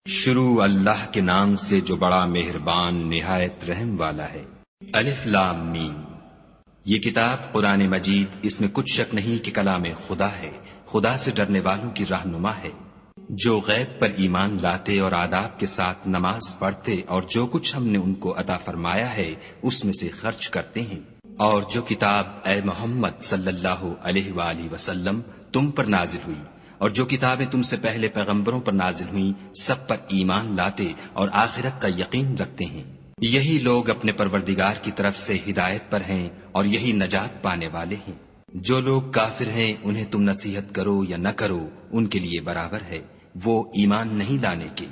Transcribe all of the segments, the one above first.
شروع اللہ کے نام سے جو بڑا مہربان نہایت رحم والا ہے۔ الف لام میم۔ یہ کتاب قرآن مجید، اس میں کچھ شک نہیں کہ کلام خدا ہے، خدا سے ڈرنے والوں کی رہنما ہے، جو غیب پر ایمان لاتے اور آداب کے ساتھ نماز پڑھتے اور جو کچھ ہم نے ان کو عطا فرمایا ہے اس میں سے خرچ کرتے ہیں، اور جو کتاب اے محمد صلی اللہ علیہ وآلہ وسلم تم پر نازل ہوئی اور جو کتابیں تم سے پہلے پیغمبروں پر نازل ہوئیں سب پر ایمان لاتے اور آخرت کا یقین رکھتے ہیں، یہی لوگ اپنے پروردگار کی طرف سے ہدایت پر ہیں اور یہی نجات پانے والے ہیں۔ جو لوگ کافر ہیں انہیں تم نصیحت کرو یا نہ کرو ان کے لیے برابر ہے، وہ ایمان نہیں لانے کے۔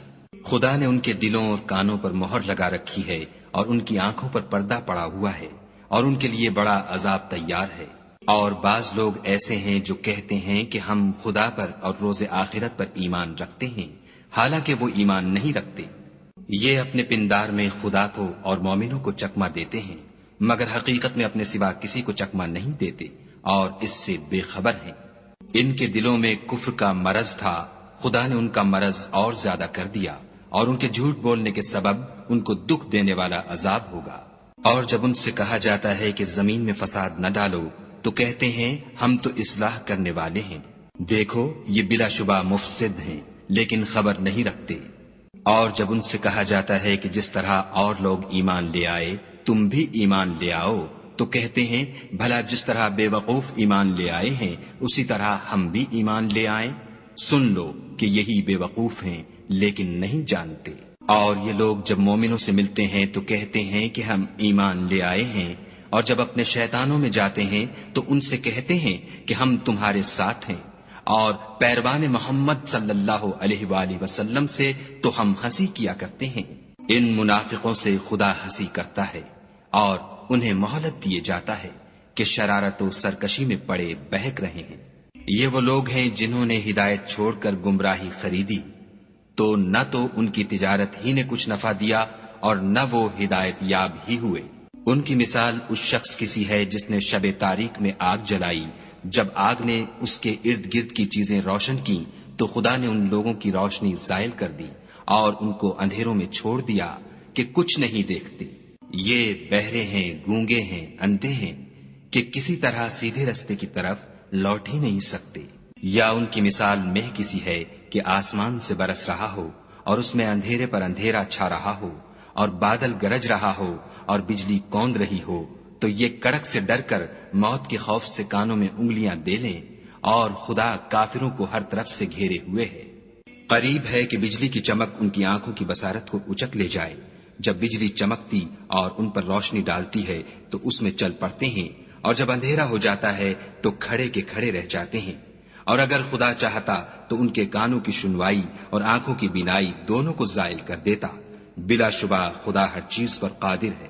خدا نے ان کے دلوں اور کانوں پر مہر لگا رکھی ہے اور ان کی آنکھوں پر پردہ پڑا ہوا ہے اور ان کے لیے بڑا عذاب تیار ہے۔ اور بعض لوگ ایسے ہیں جو کہتے ہیں کہ ہم خدا پر اور روز آخرت پر ایمان رکھتے ہیں، حالانکہ وہ ایمان نہیں رکھتے۔ یہ اپنے پندار میں خدا کو اور مومنوں کو چکمہ دیتے ہیں، مگر حقیقت میں اپنے سوا کسی کو چکمہ نہیں دیتے اور اس سے بے خبر ہیں۔ ان کے دلوں میں کفر کا مرض تھا، خدا نے ان کا مرض اور زیادہ کر دیا اور ان کے جھوٹ بولنے کے سبب ان کو دکھ دینے والا عذاب ہوگا۔ اور جب ان سے کہا جاتا ہے کہ زمین میں فساد نہ ڈالو تو کہتے ہیں ہم تو اصلاح کرنے والے ہیں، دیکھو یہ بلا شبہ مفسد ہیں لیکن خبر نہیں رکھتے۔ اور جب ان سے کہا جاتا ہے کہ جس طرح اور لوگ ایمان لے آئے تم بھی ایمان لے آؤ تو کہتے ہیں بھلا جس طرح بے وقوف ایمان لے آئے ہیں اسی طرح ہم بھی ایمان لے آئیں، سن لو کہ یہی بے وقوف ہیں لیکن نہیں جانتے۔ اور یہ لوگ جب مومنوں سے ملتے ہیں تو کہتے ہیں کہ ہم ایمان لے آئے ہیں، اور جب اپنے شیطانوں میں جاتے ہیں تو ان سے کہتے ہیں کہ ہم تمہارے ساتھ ہیں، اور پیروان محمد صلی اللہ علیہ وآلہ وسلم سے تو ہم ہنسی کیا کرتے ہیں۔ ان منافقوں سے خدا ہنسی کرتا ہے اور انہیں مہلت دیے جاتا ہے کہ شرارت و سرکشی میں پڑے بہک رہے ہیں۔ یہ وہ لوگ ہیں جنہوں نے ہدایت چھوڑ کر گمراہی خریدی، تو نہ تو ان کی تجارت ہی نے کچھ نفع دیا اور نہ وہ ہدایت یاب ہی ہوئے۔ ان کی مثال اس شخص کی سی ہے جس نے شب تاریک میں آگ جلائی، جب آگ نے اس کے ارد گرد کی چیزیں روشن کی تو خدا نے ان لوگوں کی روشنی زائل کر دی اور ان کو اندھیروں میں چھوڑ دیا کہ کچھ نہیں دیکھتے۔ یہ بہرے ہیں، گونگے ہیں، اندھے ہیں کہ کسی طرح سیدھے رستے کی طرف لوٹ ہی نہیں سکتے۔ یا ان کی مثال مہ کسی ہے کہ آسمان سے برس رہا ہو اور اس میں اندھیرے پر اندھیرا چھا رہا ہو اور بادل گرج رہا ہو اور بجلی کوند رہی ہو، تو یہ کڑک سے ڈر کر موت کے خوف سے کانوں میں انگلیاں دے لیں، اور خدا کافروں کو ہر طرف سے گھیرے ہوئے ہے۔ قریب ہے کہ بجلی کی چمک ان کی آنکھوں کی بصارت کو اچک لے جائے۔ جب بجلی چمکتی اور ان پر روشنی ڈالتی ہے تو اس میں چل پڑتے ہیں، اور جب اندھیرا ہو جاتا ہے تو کھڑے کے کھڑے رہ جاتے ہیں۔ اور اگر خدا چاہتا تو ان کے کانوں کی سنوائی اور آنکھوں کی بینائی دونوں کو زائل کر دیتا، بلا شبہ خدا ہر چیز پر قادر ہے۔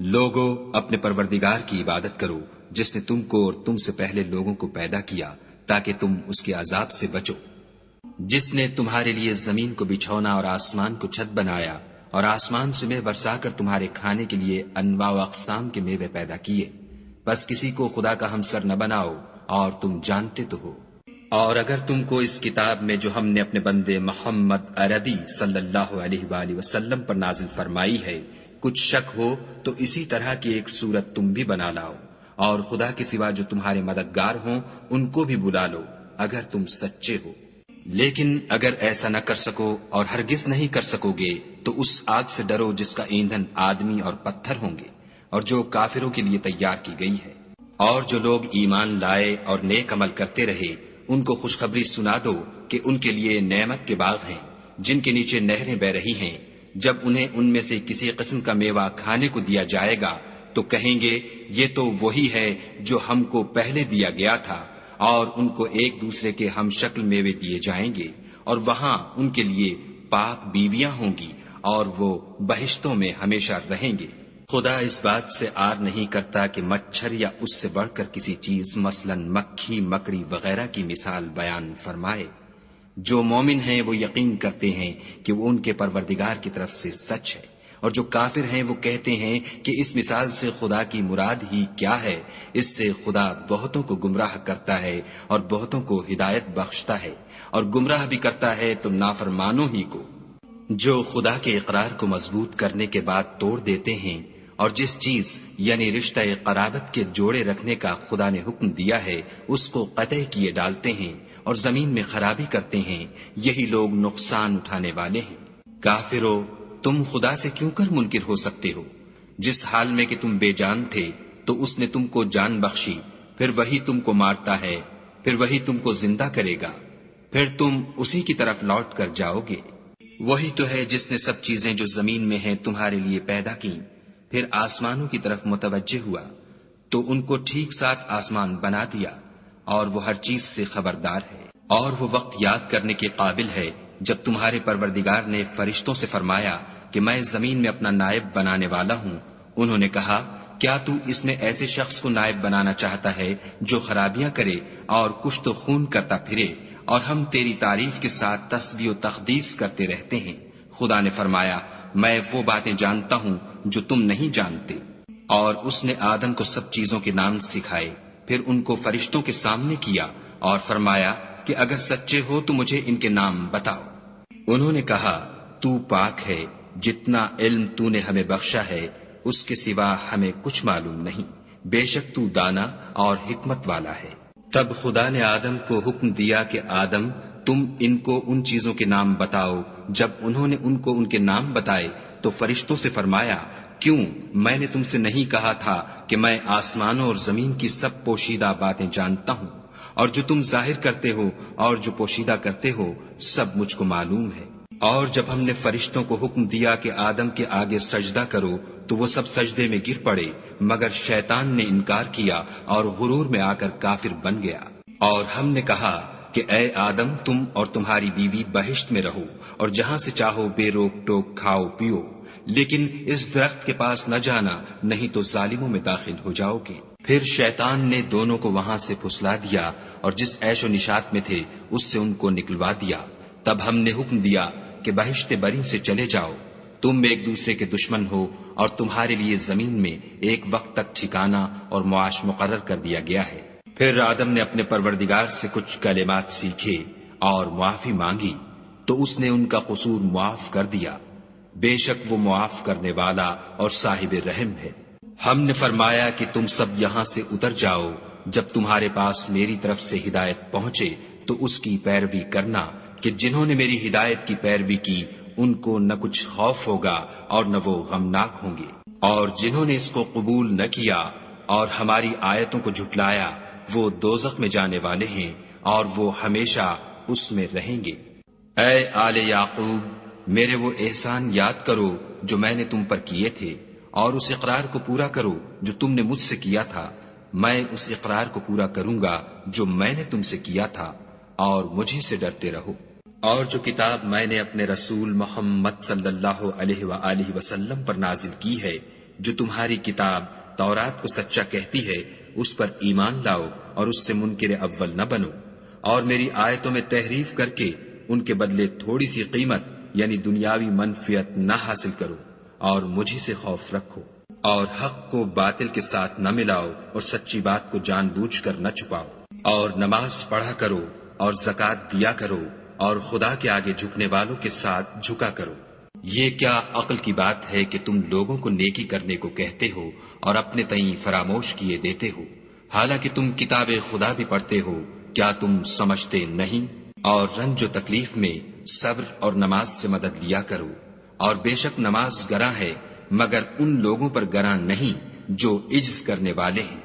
لوگو اپنے پروردگار کی عبادت کرو جس نے تم کو اور تم سے پہلے لوگوں کو پیدا کیا تاکہ تم اس کے عذاب سے بچو، جس نے تمہارے لیے زمین کو بچھونا اور آسمان کو چھت بنایا اور آسمان سے میوہ برسا کر تمہارے کھانے کے لیے انواع و اقسام کے میوے پیدا کیے، بس کسی کو خدا کا ہمسر نہ بناؤ اور تم جانتے تو ہو۔ اور اگر تم کو اس کتاب میں جو ہم نے اپنے بندے محمد عربی صلی اللہ علیہ وآلہ وسلم پر نازل فرمائی ہے کچھ شک ہو تو اسی طرح کی ایک صورت تم بھی بنا لاؤ، اور خدا کے سوا جو تمہارے مددگار ہوں ان کو بھی بلا لو اگر تم سچے ہو۔ لیکن اگر ایسا نہ کر سکو اور ہرگز نہیں کر سکو گے تو اس آگ سے ڈرو جس کا ایندھن آدمی اور پتھر ہوں گے اور جو کافروں کے لیے تیار کی گئی ہے۔ اور جو لوگ ایمان لائے اور نیک عمل کرتے رہے ان کو خوشخبری سنا دو کہ ان کے لیے نعمت کے باغ ہیں جن کے نیچے نہریں بہ رہی ہیں، جب انہیں ان میں سے کسی قسم کا میوہ کھانے کو دیا جائے گا تو کہیں گے یہ تو وہی ہے جو ہم کو پہلے دیا گیا تھا، اور ان کو ایک دوسرے کے ہم شکل میوے دیے جائیں گے، اور وہاں ان کے لیے پاک بیویاں ہوں گی اور وہ بہشتوں میں ہمیشہ رہیں گے۔ خدا اس بات سے آر نہیں کرتا کہ مچھر یا اس سے بڑھ کر کسی چیز مثلاً مکھی مکڑی وغیرہ کی مثال بیان فرمائے۔ جو مومن ہیں وہ یقین کرتے ہیں کہ وہ ان کے پروردگار کی طرف سے سچ ہے، اور جو کافر ہیں وہ کہتے ہیں کہ اس مثال سے خدا کی مراد ہی کیا ہے، اس سے خدا بہتوں کو گمراہ کرتا ہے اور بہتوں کو ہدایت بخشتا ہے، اور گمراہ بھی کرتا ہے تو نافرمانوں ہی کو۔ جو خدا کے اقرار کو مضبوط کرنے کے بعد توڑ دیتے ہیں اور جس چیز یعنی رشتہ قرابت کے جوڑے رکھنے کا خدا نے حکم دیا ہے اس کو قطع کیے ڈالتے ہیں اور زمین میں خرابی کرتے ہیں، یہی لوگ نقصان اٹھانے والے ہیں۔ کافرو، تم خدا سے کیوں کر منکر ہو سکتے ہو؟ جس حال میں کہ تم بے جان تھے تو اس نے تم کو جان بخشی، پھر وہی تم کو مارتا ہے، پھر وہی تم کو زندہ کرے گا، پھر تم اسی کی طرف لوٹ کر جاؤ گے۔ وہی تو ہے جس نے سب چیزیں جو زمین میں ہیں تمہارے لیے پیدا کی، پھر آسمانوں کی طرف متوجہ ہوا تو ان کو ٹھیک ساتھ آسمان بنا دیا، اور وہ ہر چیز سے خبردار ہے۔ اور وہ وقت یاد کرنے کے قابل ہے جب تمہارے پروردگار نے فرشتوں سے فرمایا کہ میں زمین میں اپنا نائب بنانے والا ہوں۔ انہوں نے کہا، کیا تو اس میں ایسے شخص کو نائب بنانا چاہتا ہے جو خرابیاں کرے اور کشت و خون کرتا پھرے، اور ہم تیری تعریف کے ساتھ تسبیح و تقدیس کرتے رہتے ہیں؟ خدا نے فرمایا، میں وہ باتیں جانتا ہوں جو تم نہیں جانتے۔ اور اس نے آدم کو سب چیزوں کے نام سکھائے، پھر ان کو فرشتوں کے سامنے کیا اور فرمایا کہ اگر سچے ہو تو مجھے ان کے نام بتاؤ۔ انہوں نے کہا، تو پاک ہے، جتنا علم تو نے ہمیں بخشا ہے اس کے سوا ہمیں کچھ معلوم نہیں، بے شک تو دانا اور حکمت والا ہے۔ تب خدا نے آدم کو حکم دیا کہ آدم، تم ان کو ان چیزوں کے نام بتاؤ۔ جب انہوں نے ان کو ان کے نام بتائے تو فرشتوں سے فرمایا، کیوں میں نے تم سے نہیں کہا تھا کہ میں آسمانوں اور زمین کی سب پوشیدہ باتیں جانتا ہوں، اور جو تم ظاہر کرتے ہو اور جو پوشیدہ کرتے ہو سب مجھ کو معلوم ہے۔ اور جب ہم نے فرشتوں کو حکم دیا کہ آدم کے آگے سجدہ کرو تو وہ سب سجدے میں گر پڑے، مگر شیطان نے انکار کیا اور غرور میں آ کر کافر بن گیا۔ اور ہم نے کہا کہ اے آدم، تم اور تمہاری بیوی بہشت میں رہو اور جہاں سے چاہو بے روک ٹوک کھاؤ پیو، لیکن اس درخت کے پاس نہ جانا، نہیں تو ظالموں میں داخل ہو جاؤ گے۔ پھر شیطان نے دونوں کو وہاں سے پھسلا دیا اور جس عیش و نشاط میں تھے اس سے ان کو نکلوا دیا۔ تب ہم نے حکم دیا کہ بہشت بری سے چلے جاؤ، تم ایک دوسرے کے دشمن ہو، اور تمہارے لیے زمین میں ایک وقت تک ٹھکانہ اور معاش مقرر کر دیا گیا ہے۔ پھر آدم نے اپنے پروردگار سے کچھ کلمات سیکھے اور معافی مانگی تو اس نے ان کا قصور معاف کر دیا، بے شک وہ معاف کرنے والا اور صاحب رحم ہے۔ ہم نے فرمایا کہ تم سب یہاں سے اتر جاؤ، جب تمہارے پاس میری طرف سے ہدایت پہنچے تو اس کی پیروی کرنا، کہ جنہوں نے میری ہدایت کی پیروی کی ان کو نہ کچھ خوف ہوگا اور نہ وہ غمناک ہوں گے، اور جنہوں نے اس کو قبول نہ کیا اور ہماری آیتوں کو جھٹلایا وہ دوزخ میں جانے والے ہیں اور وہ ہمیشہ اس میں رہیں گے۔ اے آل یعقوب، میرے وہ احسان یاد کرو جو میں نے تم پر کیے تھے، اور اس اقرار کو پورا کرو جو تم نے مجھ سے کیا تھا۔ میں اس اقرار کو پورا کروں گا جو میں نے تم سے کیا تھا، اور مجھے سے ڈرتے رہو۔ اور جو کتاب میں نے اپنے رسول محمد صلی اللہ علیہ وآلہ وسلم پر نازل کی ہے، جو تمہاری کتاب تورات کو سچا کہتی ہے، اس پر ایمان لاؤ اور اس سے منکر اول نہ بنو، اور میری آیتوں میں تحریف کر کے ان کے بدلے تھوڑی سی قیمت یعنی دنیاوی منفعت نہ حاصل کرو، اور مجھے سے خوف رکھو، اور حق کو باطل کے ساتھ نہ ملاؤ اور سچی بات کو جان بوجھ کر نہ چھپاؤ، اور نماز پڑھا کرو اور زکوٰۃ دیا کرو، اور خدا کے آگے جھکنے والوں کے ساتھ جھکا کرو۔ یہ کیا عقل کی بات ہے کہ تم لوگوں کو نیکی کرنے کو کہتے ہو اور اپنے تئیں فراموش کیے دیتے ہو، حالانکہ تم کتاب خدا بھی پڑھتے ہو؟ کیا تم سمجھتے نہیں؟ اور رنج و تکلیف میں صبر اور نماز سے مدد لیا کرو، اور بے شک نماز گراں ہے، مگر ان لوگوں پر گراں نہیں جو عجز کرنے والے ہیں،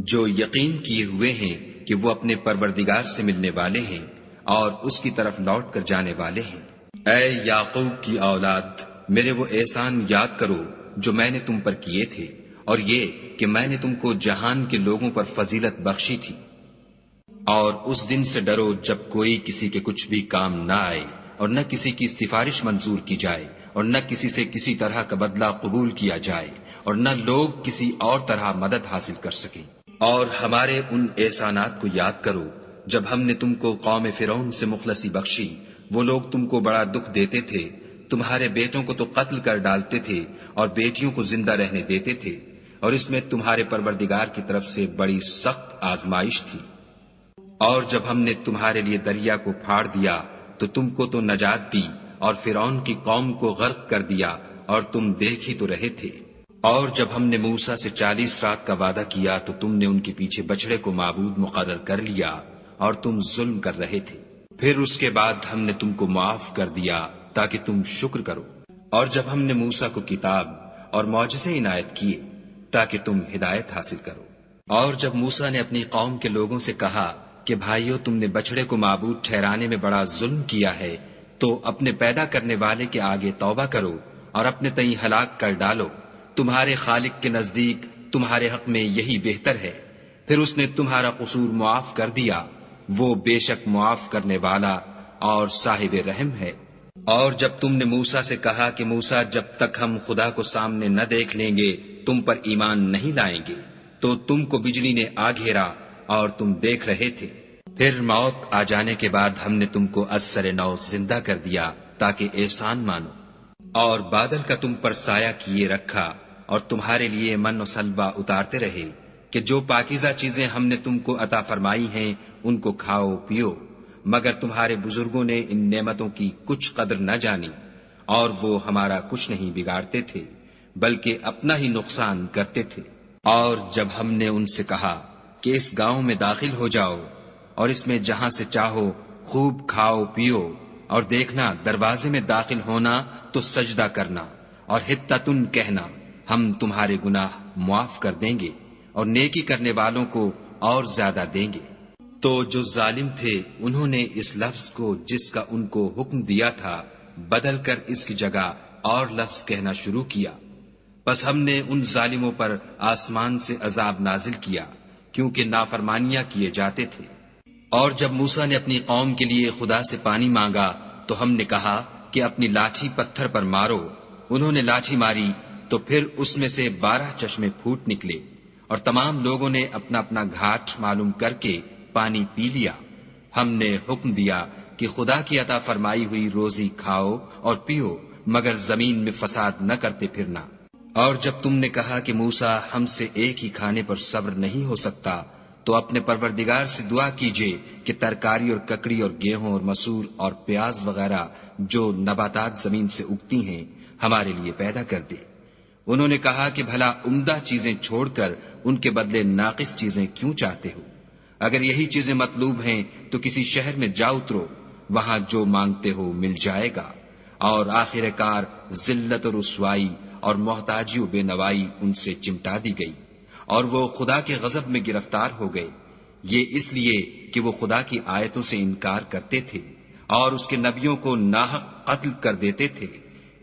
جو یقین کیے ہوئے ہیں کہ وہ اپنے پروردگار سے ملنے والے ہیں اور اس کی طرف لوٹ کر جانے والے ہیں۔ اے یعقوب کی اولاد، میرے وہ احسان یاد کرو جو میں نے تم پر کیے تھے، اور یہ کہ میں نے تم کو جہان کے لوگوں پر فضیلت بخشی تھی۔ اور اس دن سے ڈرو جب کوئی کسی کے کچھ بھی کام نہ آئے، اور نہ کسی کی سفارش منظور کی جائے، اور نہ کسی سے کسی طرح کا بدلہ قبول کیا جائے، اور نہ لوگ کسی اور طرح مدد حاصل کر سکیں۔ اور ہمارے ان احسانات کو یاد کرو جب ہم نے تم کو قوم فرعون سے مخلصی بخشی، وہ لوگ تم کو بڑا دکھ دیتے تھے، تمہارے بیٹوں کو تو قتل کر ڈالتے تھے اور بیٹیوں کو زندہ رہنے دیتے تھے، اور اس میں تمہارے پروردگار کی طرف سے بڑی سخت آزمائش تھی۔ اور جب ہم نے تمہارے لیے دریا کو پھاڑ دیا تو تم کو تو نجات دی، اور فرعون کی قوم کو غرق کر دیا اور تم دیکھ ہی تو رہے تھے۔ اور جب ہم نے موسیٰ سے 40 رات کا وعدہ کیا تو تم نے ان کے پیچھے بچڑے کو معبود مقرر کر لیا اور تم ظلم کر رہے تھے۔ پھر اس کے بعد ہم نے تم کو معاف کر دیا تاکہ تم شکر کرو۔ اور جب ہم نے موسیٰ کو کتاب اور معجزے عنایت کیے تاکہ تم ہدایت حاصل کرو۔ اور جب موسیٰ نے اپنی قوم کے لوگوں سے کہا کہ بھائیو، تم نے بچڑے کو معبود ٹھہرانے میں بڑا ظلم کیا ہے، تو اپنے پیدا کرنے والے کے آگے توبہ کرو اور اپنے تئیں ہلاک کر ڈالو، تمہارے خالق کے نزدیک تمہارے حق میں یہی بہتر ہے۔ پھر اس نے تمہارا قصور معاف کر دیا، وہ بے شک معاف کرنے والا اور صاحب رحم ہے۔ اور جب تم نے موسیٰ سے کہا کہ موسیٰ، جب تک ہم خدا کو سامنے نہ دیکھ لیں گے تم پر ایمان نہیں لائیں گے، تو تم کو بجلی نے آ گھیرا اور تم دیکھ رہے تھے۔ پھر موت آ جانے کے بعد ہم نے تم کو از سر نو زندہ کر دیا تاکہ احسان مانو، اور بادل کا تم پر سایہ کیے رکھا اور تمہارے لیے من و سلوہ اتارتے رہے کہ جو پاکیزہ چیزیں ہم نے تم کو عطا فرمائی ہیں ان کو کھاؤ پیو، مگر تمہارے بزرگوں نے ان نعمتوں کی کچھ قدر نہ جانی، اور وہ ہمارا کچھ نہیں بگاڑتے تھے بلکہ اپنا ہی نقصان کرتے تھے۔ اور جب ہم نے ان سے کہا کہ اس گاؤں میں داخل ہو جاؤ اور اس میں جہاں سے چاہو خوب کھاؤ پیو، اور دیکھنا دروازے میں داخل ہونا تو سجدہ کرنا اور حطتن کہنا، ہم تمہارے گناہ معاف کر دیں گے اور نیکی کرنے والوں کو اور زیادہ دیں گے۔ تو جو ظالم تھے انہوں نے اس لفظ کو جس کا ان کو حکم دیا تھا بدل کر اس کی جگہ اور لفظ کہنا شروع کیا، پس ہم نے ان ظالموں پر آسمان سے عذاب نازل کیا کیونکہ نافرمانیاں کیے جاتے تھے۔ اور جب موسیٰ نے اپنی قوم کے لیے خدا سے پانی مانگا تو ہم نے کہا کہ اپنی لاٹھی پتھر پر مارو۔ انہوں نے لاٹھی ماری تو پھر اس میں سے 12 چشمے پھوٹ نکلے، اور تمام لوگوں نے اپنا اپنا گھاٹ معلوم کر کے پانی پی لیا۔ ہم نے حکم دیا کہ خدا کی عطا فرمائی ہوئی روزی کھاؤ اور پیو، مگر زمین میں فساد نہ کرتے پھرنا۔ اور جب تم نے کہا کہ موسیٰ، ہم سے ایک ہی کھانے پر صبر نہیں ہو سکتا، تو اپنے پروردگار سے دعا کیجئے کہ ترکاری اور ککڑی اور گیہوں اور مسور اور پیاز وغیرہ جو نباتات زمین سے اگتی ہیں ہمارے لیے پیدا کر دے۔ انہوں نے کہا کہ بھلا عمدہ چیزیں چھوڑ کر ان کے بدلے ناقص چیزیں کیوں چاہتے ہو؟ اگر یہی چیزیں مطلوب ہیں تو کسی شہر میں جا اترو، وہاں جو مانگتے ہو مل جائے گا، اور آخر کار ذلت و رسوائی اور محتاجی و بے نوائی ان سے چمٹا دی گئی، اور وہ خدا کے غضب میں گرفتار ہو گئے، یہ اس لیے کہ وہ خدا کی آیتوں سے انکار کرتے تھے اور اس کے نبیوں کو ناحق قتل کر دیتے تھے،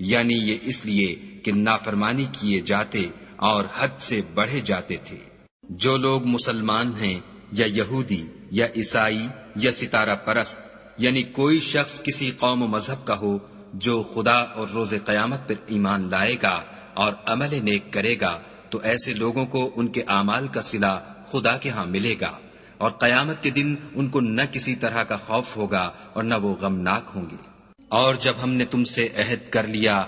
یعنی یہ اس لیے کہ نافرمانی کیے جاتے اور حد سے بڑھے جاتے تھے۔ جو لوگ مسلمان ہیں یا یہودی یا عیسائی یا ستارہ پرست، یعنی کوئی شخص کسی قوم و مذہب کا ہو، جو خدا اور روز قیامت پر ایمان لائے گا اور عمل نیک کرے گا، تو ایسے لوگوں کو ان کے اعمال کا صلہ خدا کے ہاں ملے گا، اور قیامت کے دن ان کو نہ کسی طرح کا خوف ہوگا اور نہ وہ غمناک ہوں گے۔ اور جب ہم نے تم سے عہد کر لیا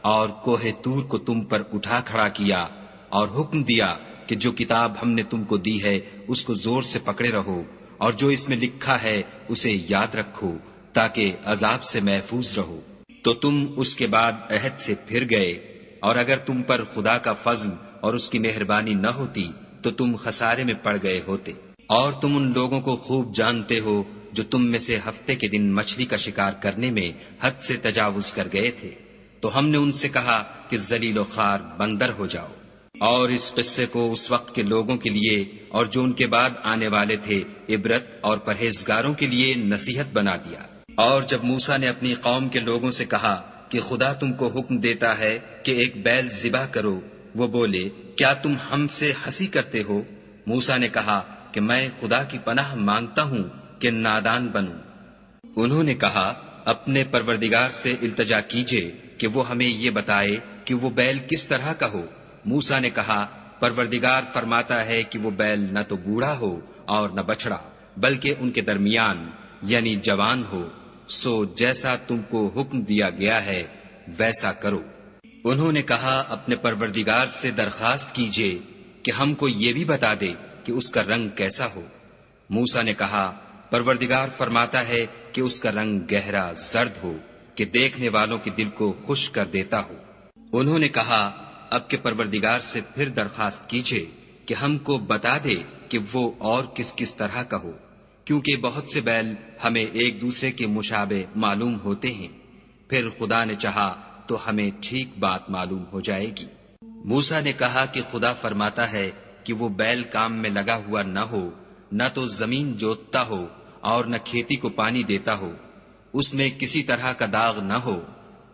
اور کوہ طور کو تم پر اٹھا کھڑا کیا اور حکم دیا کہ جو کتاب ہم نے تم کو دی ہے اس کو زور سے پکڑے رہو، اور جو اس میں لکھا ہے اسے یاد رکھو تاکہ عذاب سے محفوظ رہو، تو تم اس کے بعد عہد سے پھر گئے، اور اگر تم پر خدا کا فضل اور اس کی مہربانی نہ ہوتی تو تم خسارے میں پڑ گئے ہوتے۔ اور تم ان لوگوں کو خوب جانتے ہو جو تم میں سے ہفتے کے دن مچھلی کا شکار کرنے میں حد سے تجاوز کر گئے تھے، تو ہم نے ان سے کہا کہ ذلیل و خوار بندر ہو جاؤ، اور اس قصے کو اس وقت کے لوگوں کے لیے اور جو ان کے بعد آنے والے تھے عبرت اور پرہیزگاروں کے لیے نصیحت بنا دیا۔ اور جب موسیٰ نے اپنی قوم کے لوگوں سے کہا کہ خدا تم کو حکم دیتا ہے کہ ایک بیل ذبح کرو، وہ بولے، کیا تم ہم سے ہنسی کرتے ہو؟ موسیٰ نے کہا کہ میں خدا کی پناہ مانگتا ہوں کہ نادان بنوں۔ انہوں نے کہا، اپنے پروردگار سے التجا کیجئے کہ وہ ہمیں یہ بتائے کہ وہ بیل کس طرح کا ہو۔ موسیٰ نے کہا، پروردگار فرماتا ہے کہ وہ بیل نہ تو بوڑھا ہو اور نہ بچڑا، بلکہ ان کے درمیان یعنی جوان ہو، سو جیسا تم کو حکم دیا گیا ہے ویسا کرو۔ انہوں نے کہا، اپنے پروردگار سے درخواست کیجئے کہ ہم کو یہ بھی بتا دے کہ اس کا رنگ کیسا ہو۔ موسیٰ نے کہا، پروردگار فرماتا ہے کہ اس کا رنگ گہرا زرد ہو، کہ دیکھنے والوں کے دل کو خوش کر دیتا ہو۔ انہوں نے کہا اب کے پروردگار سے پھر درخواست کیجئے کہ ہم کو بتا دے کہ وہ اور کس کس طرح کا ہو، کیونکہ بہت سے بیل ہمیں ایک دوسرے کے مشابہ معلوم ہوتے ہیں، پھر خدا نے چاہا تو ہمیں ٹھیک بات معلوم ہو جائے گی۔ موسیٰ نے کہا کہ خدا فرماتا ہے کہ وہ بیل کام میں لگا ہوا نہ ہو، نہ تو زمین جوتتا ہو اور نہ کھیتی کو پانی دیتا ہو، اس میں کسی طرح کا داغ نہ ہو۔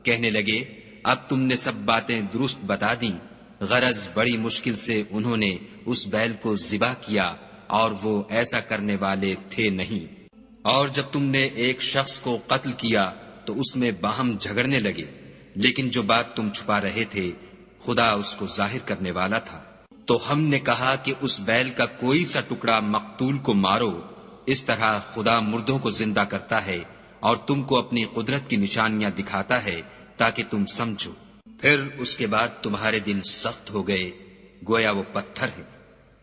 کہنے لگے اب تم نے سب باتیں درست بتا دیں۔ غرض بڑی مشکل سے انہوں نے اس بیل کو ذبح کیا اور وہ ایسا کرنے والے تھے نہیں۔ اور جب تم نے ایک شخص کو قتل کیا تو اس میں باہم جھگڑنے لگے، لیکن جو بات تم چھپا رہے تھے خدا اس کو ظاہر کرنے والا تھا۔ تو ہم نے کہا کہ اس بیل کا کوئی سا ٹکڑا مقتول کو مارو، اس طرح خدا مردوں کو زندہ کرتا ہے اور تم کو اپنی قدرت کی نشانیاں دکھاتا ہے تاکہ تم سمجھو۔ پھر اس کے بعد تمہارے دل سخت ہو گئے، گویا وہ پتھر ہیں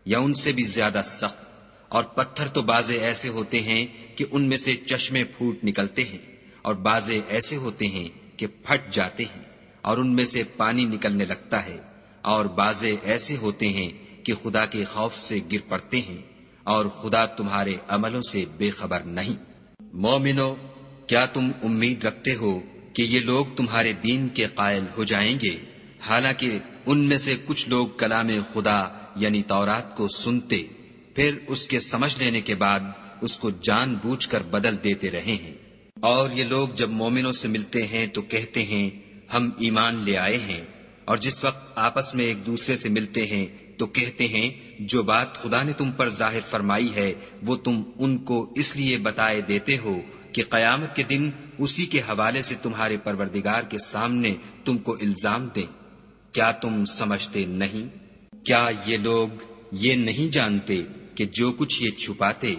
یا ان سے بھی زیادہ سخت، اور پتھر تو بعضے ایسے ہوتے ہیں کہ ان میں سے چشمے پھوٹ نکلتے ہیں، اور بعضے ایسے ہوتے ہیں کہ پھٹ جاتے ہیں اور ان میں سے پانی نکلنے لگتا ہے، اور بعضے ایسے ہوتے ہیں کہ خدا کے خوف سے گر پڑتے ہیں، اور خدا تمہارے عملوں سے بے خبر نہیں۔ مومنو، کیا تم امید رکھتے ہو کہ یہ لوگ تمہارے دین کے قائل ہو جائیں گے؟ حالانکہ ان میں سے کچھ لوگ کلام خدا یعنی تورات کو سنتے، پھر اس کے سمجھ لینے کے بعد اس کو جان بوجھ کر بدل دیتے رہے ہیں۔ اور یہ لوگ جب مومنوں سے ملتے ہیں تو کہتے ہیں ہم ایمان لے آئے ہیں، اور جس وقت آپس میں ایک دوسرے سے ملتے ہیں تو کہتے ہیں جو بات خدا نے تم پر ظاہر فرمائی ہے وہ تم ان کو اس لیے بتائے دیتے ہو کہ قیامت کے دن اسی کے حوالے سے تمہارے پروردگار کے سامنے تم کو الزام دیں۔ کیا تم سمجھتے نہیں؟ کیا یہ لوگ یہ نہیں جانتے کہ جو کچھ یہ چھپاتے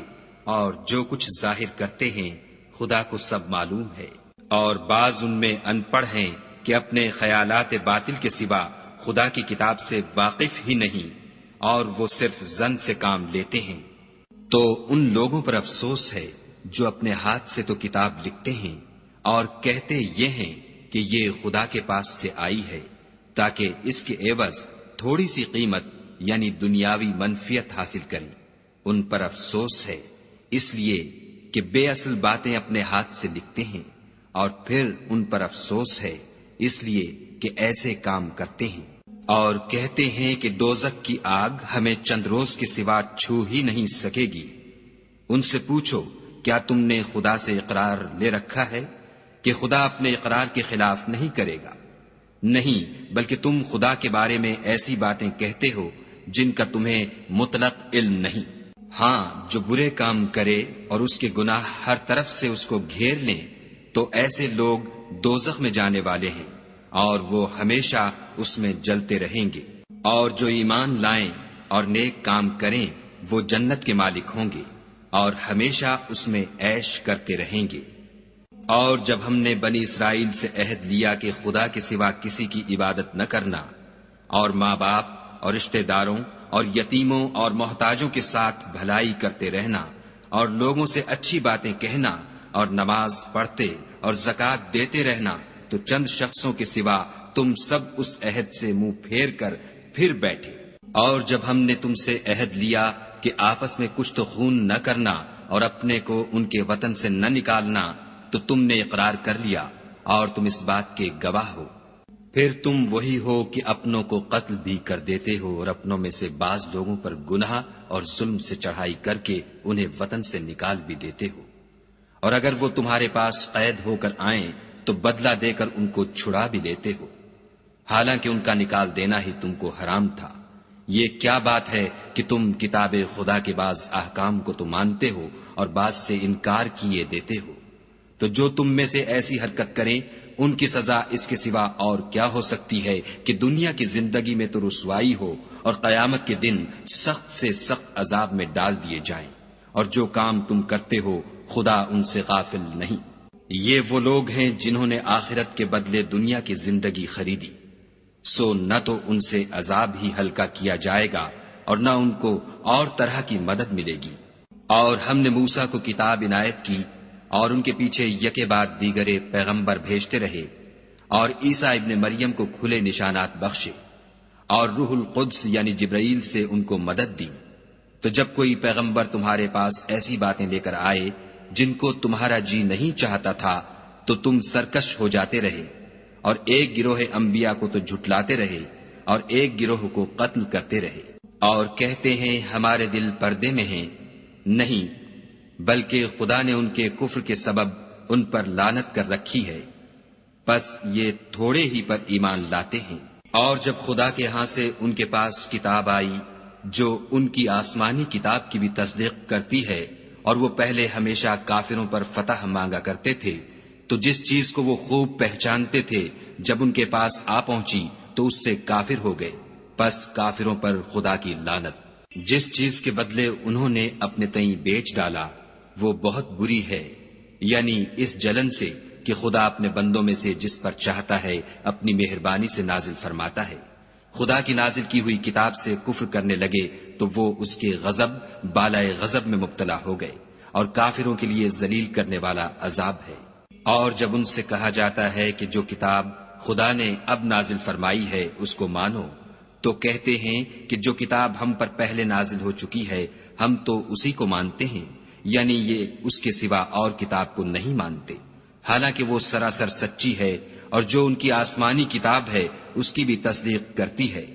اور جو کچھ ظاہر کرتے ہیں خدا کو سب معلوم ہے؟ اور بعض ان میں ان پڑھ ہیں کہ اپنے خیالات باطل کے سوا خدا کی کتاب سے واقف ہی نہیں، اور وہ صرف ظن سے کام لیتے ہیں۔ تو ان لوگوں پر افسوس ہے جو اپنے ہاتھ سے تو کتاب لکھتے ہیں اور کہتے یہ ہیں کہ یہ خدا کے پاس سے آئی ہے تاکہ اس کے عوض تھوڑی سی قیمت یعنی دنیاوی منفیت حاصل کریں۔ ان پر افسوس ہے اس لیے کہ بے اصل باتیں اپنے ہاتھ سے لکھتے ہیں، اور پھر ان پر افسوس ہے اس لیے کہ ایسے کام کرتے ہیں۔ اور کہتے ہیں کہ دوزخ کی آگ ہمیں چند روز کے سوا چھو ہی نہیں سکے گی۔ ان سے پوچھو کیا تم نے خدا سے اقرار لے رکھا ہے کہ خدا اپنے اقرار کے خلاف نہیں کرے گا؟ نہیں، بلکہ تم خدا کے بارے میں ایسی باتیں کہتے ہو جن کا تمہیں مطلق علم نہیں۔ ہاں، جو برے کام کرے اور اس کے گناہ ہر طرف سے اس کو گھیر لیں تو ایسے لوگ دوزخ میں جانے والے ہیں اور وہ ہمیشہ اس میں جلتے رہیں گے۔ اور جو ایمان لائیں اور نیک کام کریں وہ جنت کے مالک ہوں گے اور ہمیشہ اس میں عیش کرتے رہیں گے۔ اور جب ہم نے بنی اسرائیل سے عہد لیا کہ خدا کے سوا کسی کی عبادت نہ کرنا، اور ماں باپ اور رشتہ داروں اور یتیموں اور محتاجوں کے ساتھ بھلائی کرتے رہنا، اور لوگوں سے اچھی باتیں کہنا، اور نماز پڑھتے اور زکوٰۃ دیتے رہنا، تو چند شخصوں کے سوا تم سب اس عہد سے منہ پھیر کر پھر بیٹھے۔ اور جب ہم نے تم سے عہد لیا کہ آپس میں کچھ تو خون نہ کرنا اور اپنے کو ان کے وطن سے نہ نکالنا، تو تم نے اقرار کر لیا اور تم اس بات کے گواہ ہو۔ پھر تم وہی ہو کہ اپنوں کو قتل بھی کر دیتے ہو اور اپنوں میں سے بعض لوگوں پر گناہ اور ظلم سے چڑھائی کر کے انہیں وطن سے نکال بھی دیتے ہو، اور اگر وہ تمہارے پاس قید ہو کر آئیں تو بدلہ دے کر ان کو چھڑا بھی لیتے ہو، حالانکہ ان کا نکال دینا ہی تم کو حرام تھا۔ یہ کیا بات ہے کہ تم کتاب خدا کے بعض احکام کو تو مانتے ہو اور بعض سے انکار کیے دیتے ہو؟ تو جو تم میں سے ایسی حرکت کریں ان کی سزا اس کے سوا اور کیا ہو سکتی ہے کہ دنیا کی زندگی میں تو رسوائی ہو اور قیامت کے دن سخت سے سخت عذاب میں ڈال دیے جائیں، اور جو کام تم کرتے ہو خدا ان سے غافل نہیں۔ یہ وہ لوگ ہیں جنہوں نے آخرت کے بدلے دنیا کی زندگی خریدی، سو نہ تو ان سے عذاب ہی ہلکا کیا جائے گا اور نہ ان کو اور طرح کی مدد ملے گی۔ اور ہم نے موسیٰ کو کتاب عنایت کی اور ان کے پیچھے یکے بعد دیگرے پیغمبر بھیجتے رہے، اور عیسیٰ ابن مریم کو کھلے نشانات بخشے، اور روح القدس یعنی جبرائیل سے ان کو مدد دی۔ تو جب کوئی پیغمبر تمہارے پاس ایسی باتیں لے کر آئے جن کو تمہارا جی نہیں چاہتا تھا تو تم سرکش ہو جاتے رہے، اور ایک گروہ انبیاء کو تو جھٹلاتے رہے اور ایک گروہ کو قتل کرتے رہے، اور کہتے ہیں ہمارے دل پردے میں ہیں، نہیں بلکہ خدا نے ان کے کفر کے سبب ان پر لعنت کر رکھی ہے، پس یہ تھوڑے ہی پر ایمان لاتے ہیں۔ اور جب خدا کے ہاں سے ان کے پاس کتاب آئی جو ان کی آسمانی کتاب کی بھی تصدیق کرتی ہے، اور وہ پہلے ہمیشہ کافروں پر فتح مانگا کرتے تھے، تو جس چیز کو وہ خوب پہچانتے تھے جب ان کے پاس آ پہنچی تو اس سے کافر ہو گئے، پس کافروں پر خدا کی لعنت۔ جس چیز کے بدلے انہوں نے اپنے تئیں بیچ ڈالا وہ بہت بری ہے، یعنی اس جلن سے کہ خدا اپنے بندوں میں سے جس پر چاہتا ہے اپنی مہربانی سے نازل فرماتا ہے۔ خدا کی نازل کی ہوئی کتاب سے کفر کرنے لگے تو وہ اس کے غضب بالائے غضب میں مبتلا ہو گئے، اور کافروں کے لیے ذلیل کرنے والا عذاب ہے۔ اور جب ان سے کہا جاتا ہے کہ جو کتاب خدا نے اب نازل فرمائی ہے اس کو مانو، تو کہتے ہیں کہ جو کتاب ہم پر پہلے نازل ہو چکی ہے ہم تو اسی کو مانتے ہیں، یعنی یہ اس کے سوا اور کتاب کو نہیں مانتے، حالانکہ وہ سراسر سچی ہے، اور جو ان کی آسمانی کتاب ہے اس کی بھی تصدیق کرتی ہے۔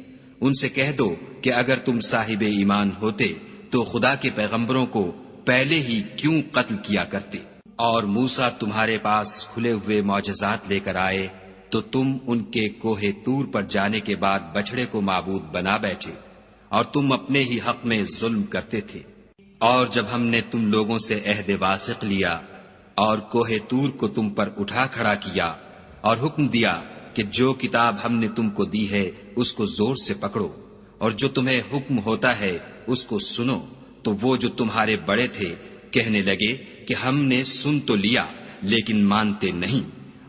ان سے کہہ دو کہ اگر تم صاحب ایمان ہوتے تو خدا کے پیغمبروں کو پہلے ہی کیوں قتل کیا کرتے، اور موسیٰ تمہارے پاس کھلے ہوئے معجزات لے کر آئے تو تم ان کے کوہ طور پر جانے کے بعد بچڑے کو معبود بنا بیٹھے، اور تم اپنے ہی حق میں ظلم کرتے تھے۔ اور جب ہم نے تم لوگوں سے عہد واثق لیا اور کوہ طور کو تم پر اٹھا کھڑا کیا اور حکم دیا کہ جو کتاب ہم نے تم کو دی ہے اس کو زور سے پکڑو، اور جو تمہیں حکم ہوتا ہے اس کو سنو، تو وہ جو تمہارے بڑے تھے کہنے لگے کہ ہم نے سن تو لیا لیکن مانتے نہیں،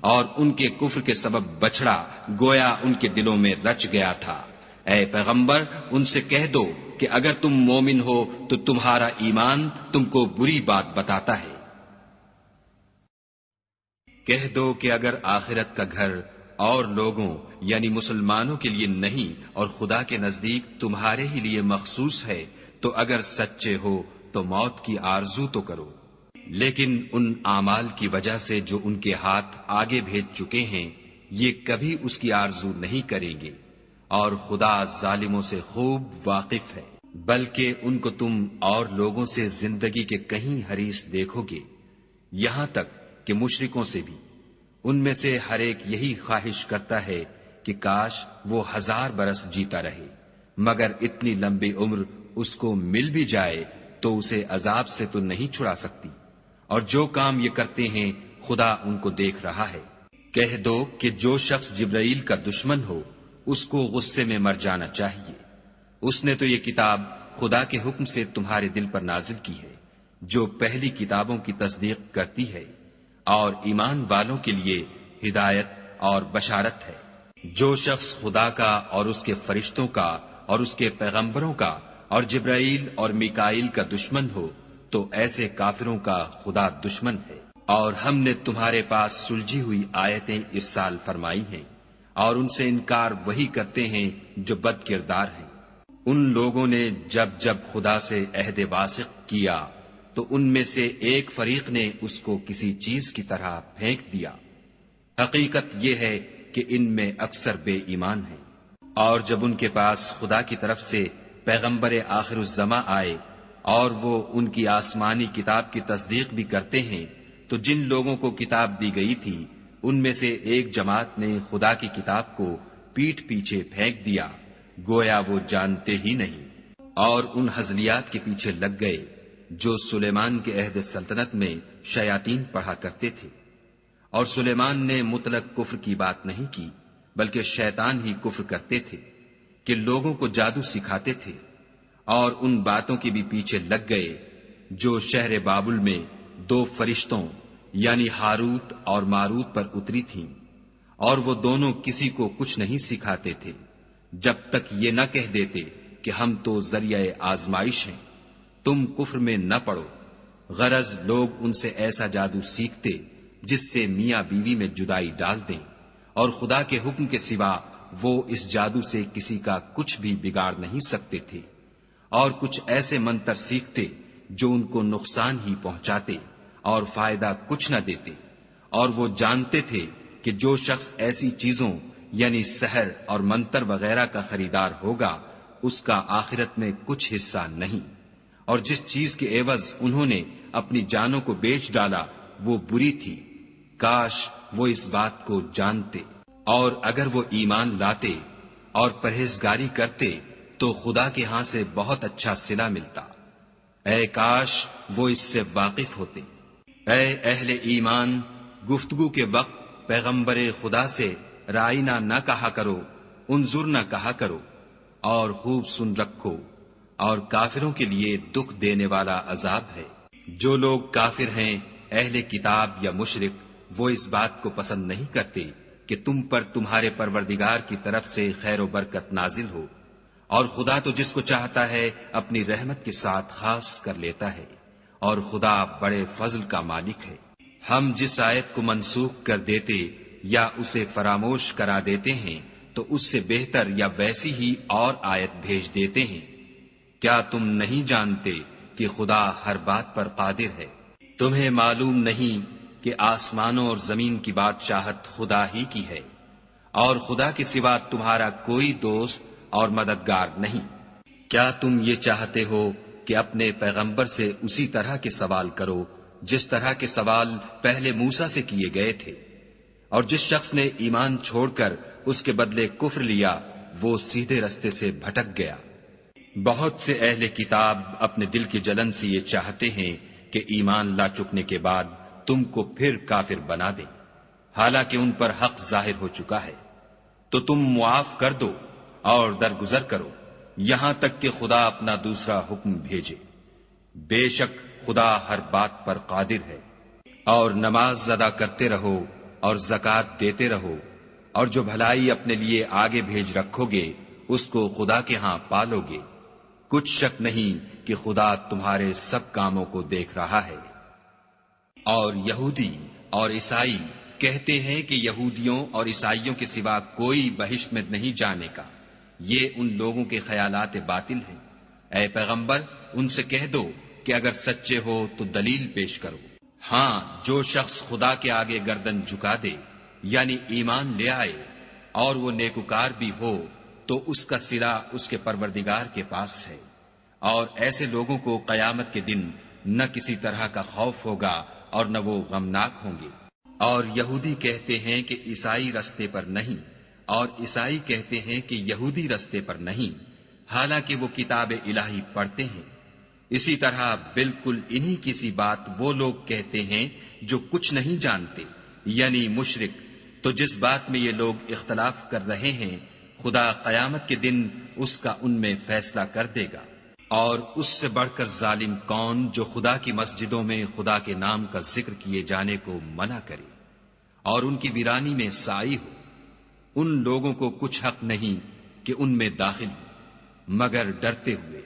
اور ان کے کفر کے سبب بچھڑا گویا ان کے دلوں میں رچ گیا تھا۔ اے پیغمبر ان سے کہہ دو کہ اگر تم مومن ہو تو تمہارا ایمان تم کو بری بات بتاتا ہے۔ کہہ دو کہ اگر آخرت کا گھر اور لوگوں یعنی مسلمانوں کے لیے نہیں اور خدا کے نزدیک تمہارے ہی لیے مخصوص ہے تو اگر سچے ہو تو موت کی آرزو تو کرو، لیکن ان اعمال کی وجہ سے جو ان کے ہاتھ آگے بھیج چکے ہیں یہ کبھی اس کی آرزو نہیں کریں گے، اور خدا ظالموں سے خوب واقف ہے۔ بلکہ ان کو تم اور لوگوں سے زندگی کے کہیں حریص دیکھو گے، یہاں تک کہ مشرکوں سے بھی۔ ان میں سے ہر ایک یہی خواہش کرتا ہے کہ کاش وہ 1000 برس جیتا رہے، مگر اتنی لمبی عمر اس کو مل بھی جائے تو اسے عذاب سے تو نہیں چھڑا سکتی، اور جو کام یہ کرتے ہیں خدا ان کو دیکھ رہا ہے۔ کہہ دو کہ جو شخص جبرائیل کا دشمن ہو اس کو غصے میں مر جانا چاہیے، اس نے تو یہ کتاب خدا کے حکم سے تمہارے دل پر نازل کی ہے جو پہلی کتابوں کی تصدیق کرتی ہے، اور ایمان والوں کے لیے ہدایت اور بشارت ہے۔ جو شخص خدا کا اور اس کے فرشتوں کا اور اس کے پیغمبروں کا اور جبرائیل اور میکائیل کا دشمن ہو تو ایسے کافروں کا خدا دشمن ہے۔ اور ہم نے تمہارے پاس سلجھی ہوئی آیتیں ارسال فرمائی ہیں، اور ان سے انکار وہی کرتے ہیں جو بد کردار ہیں۔ ان لوگوں نے جب جب خدا سے عہد واثق کیا تو ان میں سے ایک فریق نے اس کو کسی چیز کی طرح پھینک دیا۔ حقیقت یہ ہے کہ ان میں اکثر بے ایمان ہیں۔ اور جب ان کے پاس خدا کی طرف سے پیغمبر آخر الزماں آئے اور وہ ان کی آسمانی کتاب کی تصدیق بھی کرتے ہیں تو جن لوگوں کو کتاب دی گئی تھی ان میں سے ایک جماعت نے خدا کی کتاب کو پیٹھ پیچھے پھینک دیا گویا وہ جانتے ہی نہیں، اور ان ہزلیات کے پیچھے لگ گئے جو سلیمان کے عہد سلطنت میں شیاطین پڑھا کرتے تھے۔ اور سلیمان نے مطلق کفر کی بات نہیں کی بلکہ شیطان ہی کفر کرتے تھے کہ لوگوں کو جادو سکھاتے تھے، اور ان باتوں کے بھی پیچھے لگ گئے جو شہر بابل میں 2 فرشتوں یعنی ہاروت اور ماروت پر اتری تھیں، اور وہ دونوں کسی کو کچھ نہیں سکھاتے تھے جب تک یہ نہ کہہ دیتے کہ ہم تو ذریعہ آزمائش ہیں، تم کفر میں نہ پڑو۔ غرض لوگ ان سے ایسا جادو سیکھتے جس سے میاں بیوی میں جدائی ڈال دیں، اور خدا کے حکم کے سوا وہ اس جادو سے کسی کا کچھ بھی بگاڑ نہیں سکتے تھے، اور کچھ ایسے منتر سیکھتے جو ان کو نقصان ہی پہنچاتے اور فائدہ کچھ نہ دیتے، اور وہ جانتے تھے کہ جو شخص ایسی چیزوں یعنی سحر اور منتر وغیرہ کا خریدار ہوگا اس کا آخرت میں کچھ حصہ نہیں، اور جس چیز کے عوض انہوں نے اپنی جانوں کو بیچ ڈالا وہ بری تھی، کاش وہ اس بات کو جانتے، اور اگر وہ ایمان لاتے اور پرہیزگاری کرتے تو خدا کے ہاں سے بہت اچھا صلہ ملتا، اے کاش وہ اس سے واقف ہوتے۔ اے اہل ایمان، گفتگو کے وقت پیغمبر خدا سے رائنا نہ کہا کرو، انظر نہ کہا کرو، اور خوب سن رکھو، اور کافروں کے لیے دکھ دینے والا عذاب ہے۔ جو لوگ کافر ہیں، اہل کتاب یا مشرک، وہ اس بات کو پسند نہیں کرتے کہ تم پر تمہارے پروردگار کی طرف سے خیر و برکت نازل ہو، اور خدا تو جس کو چاہتا ہے اپنی رحمت کے ساتھ خاص کر لیتا ہے، اور خدا بڑے فضل کا مالک ہے۔ ہم جس آیت کو منسوخ کر دیتے یا اسے فراموش کرا دیتے ہیں تو اس سے بہتر یا ویسی ہی اور آیت بھیج دیتے ہیں۔ کیا تم نہیں جانتے کہ خدا ہر بات پر قادر ہے؟ تمہیں معلوم نہیں کہ آسمانوں اور زمین کی بادشاہت خدا ہی کی ہے، اور خدا کے سوا تمہارا کوئی دوست اور مددگار نہیں۔ کیا تم یہ چاہتے ہو کہ اپنے پیغمبر سے اسی طرح کے سوال کرو جس طرح کے سوال پہلے موسیٰ سے کیے گئے تھے؟ اور جس شخص نے ایمان چھوڑ کر اس کے بدلے کفر لیا وہ سیدھے رستے سے بھٹک گیا۔ بہت سے اہل کتاب اپنے دل کی جلن سے یہ چاہتے ہیں کہ ایمان لا چکنے کے بعد تم کو پھر کافر بنا دیں، حالانکہ ان پر حق ظاہر ہو چکا ہے، تو تم معاف کر دو اور درگزر کرو یہاں تک کہ خدا اپنا دوسرا حکم بھیجے۔ بے شک خدا ہر بات پر قادر ہے۔ اور نماز ادا کرتے رہو اور زکوٰۃ دیتے رہو، اور جو بھلائی اپنے لیے آگے بھیج رکھو گے اس کو خدا کے ہاں پالو گے، کچھ شک نہیں کہ خدا تمہارے سب کاموں کو دیکھ رہا ہے۔ اور یہودی اور عیسائی کہتے ہیں کہ یہودیوں اور عیسائیوں کے سوا کوئی بہشت میں نہیں جانے کا، یہ ان لوگوں کے خیالات باطل ہیں۔ اے پیغمبر ان سے کہہ دو کہ اگر سچے ہو تو دلیل پیش کرو۔ ہاں، جو شخص خدا کے آگے گردن جھکا دے یعنی ایمان لے آئے اور وہ نیکوکار بھی ہو تو اس کا صلہ اس کے پروردگار کے پاس ہے، اور ایسے لوگوں کو قیامت کے دن نہ کسی طرح کا خوف ہوگا اور نہ وہ غمناک ہوں گے۔ اور یہودی کہتے ہیں کہ عیسائی رستے پر نہیں، اور عیسائی کہتے ہیں کہ یہودی رستے پر نہیں، حالانکہ وہ کتاب الہی پڑھتے ہیں۔ اسی طرح بالکل انہی کی سی بات وہ لوگ کہتے ہیں جو کچھ نہیں جانتے، یعنی مشرک۔ تو جس بات میں یہ لوگ اختلاف کر رہے ہیں خدا قیامت کے دن اس کا ان میں فیصلہ کر دے گا۔ اور اس سے بڑھ کر ظالم کون جو خدا کی مسجدوں میں خدا کے نام کا ذکر کیے جانے کو منع کرے اور ان کی ویرانی میں سائی ہو۔ ان لوگوں کو کچھ حق نہیں کہ ان میں داخل ہو مگر ڈرتے ہوئے۔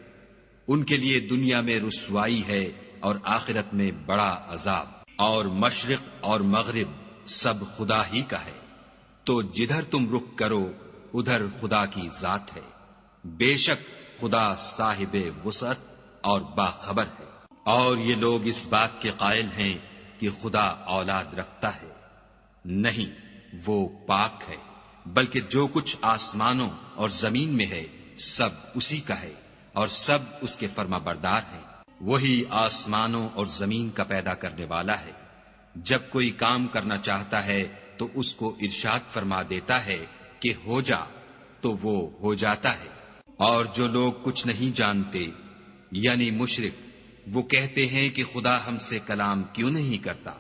ان کے لیے دنیا میں رسوائی ہے اور آخرت میں بڑا عذاب۔ اور مشرق اور مغرب سب خدا ہی کا ہے، تو جدھر تم رخ کرو ادھر خدا کی ذات ہے۔ بے شک خدا صاحب وسعت اور باخبر ہے۔ اور یہ لوگ اس بات کے قائل ہیں کہ خدا اولاد رکھتا ہے، نہیں، وہ پاک ہے، بلکہ جو کچھ آسمانوں اور زمین میں ہے سب اسی کا ہے، اور سب اس کے فرما بردار ہیں۔ وہی آسمانوں اور زمین کا پیدا کرنے والا ہے، جب کوئی کام کرنا چاہتا ہے تو اس کو ارشاد فرما دیتا ہے کہ ہو جا، تو وہ ہو جاتا ہے۔ اور جو لوگ کچھ نہیں جانتے یعنی مشرک، وہ کہتے ہیں کہ خدا ہم سے کلام کیوں نہیں کرتا،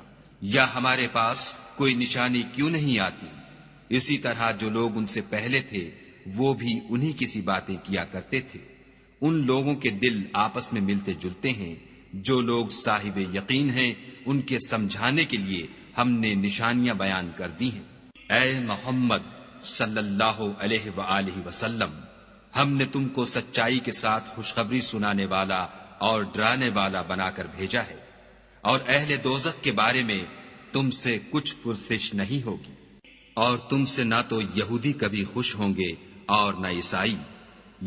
یا ہمارے پاس کوئی نشانی کیوں نہیں آتی۔ اسی طرح جو لوگ ان سے پہلے تھے وہ بھی انہی کی سی باتیں کیا کرتے تھے۔ ان لوگوں کے دل آپس میں ملتے جلتے ہیں۔ جو لوگ صاحب یقین ہیں ان کے سمجھانے کے لیے ہم نے نشانیاں بیان کر دی ہیں۔ اے محمد صلی اللہ علیہ وآلہ وسلم، ہم نے تم کو سچائی کے ساتھ خوشخبری سنانے والا اور ڈرانے والا بنا کر بھیجا ہے۔ اور اہل دوزخ کے بارے میں تم سے کچھ پرسش نہیں ہوگی، اور تم سے نہ تو یہودی کبھی خوش ہوں گے اور نہ عیسائی،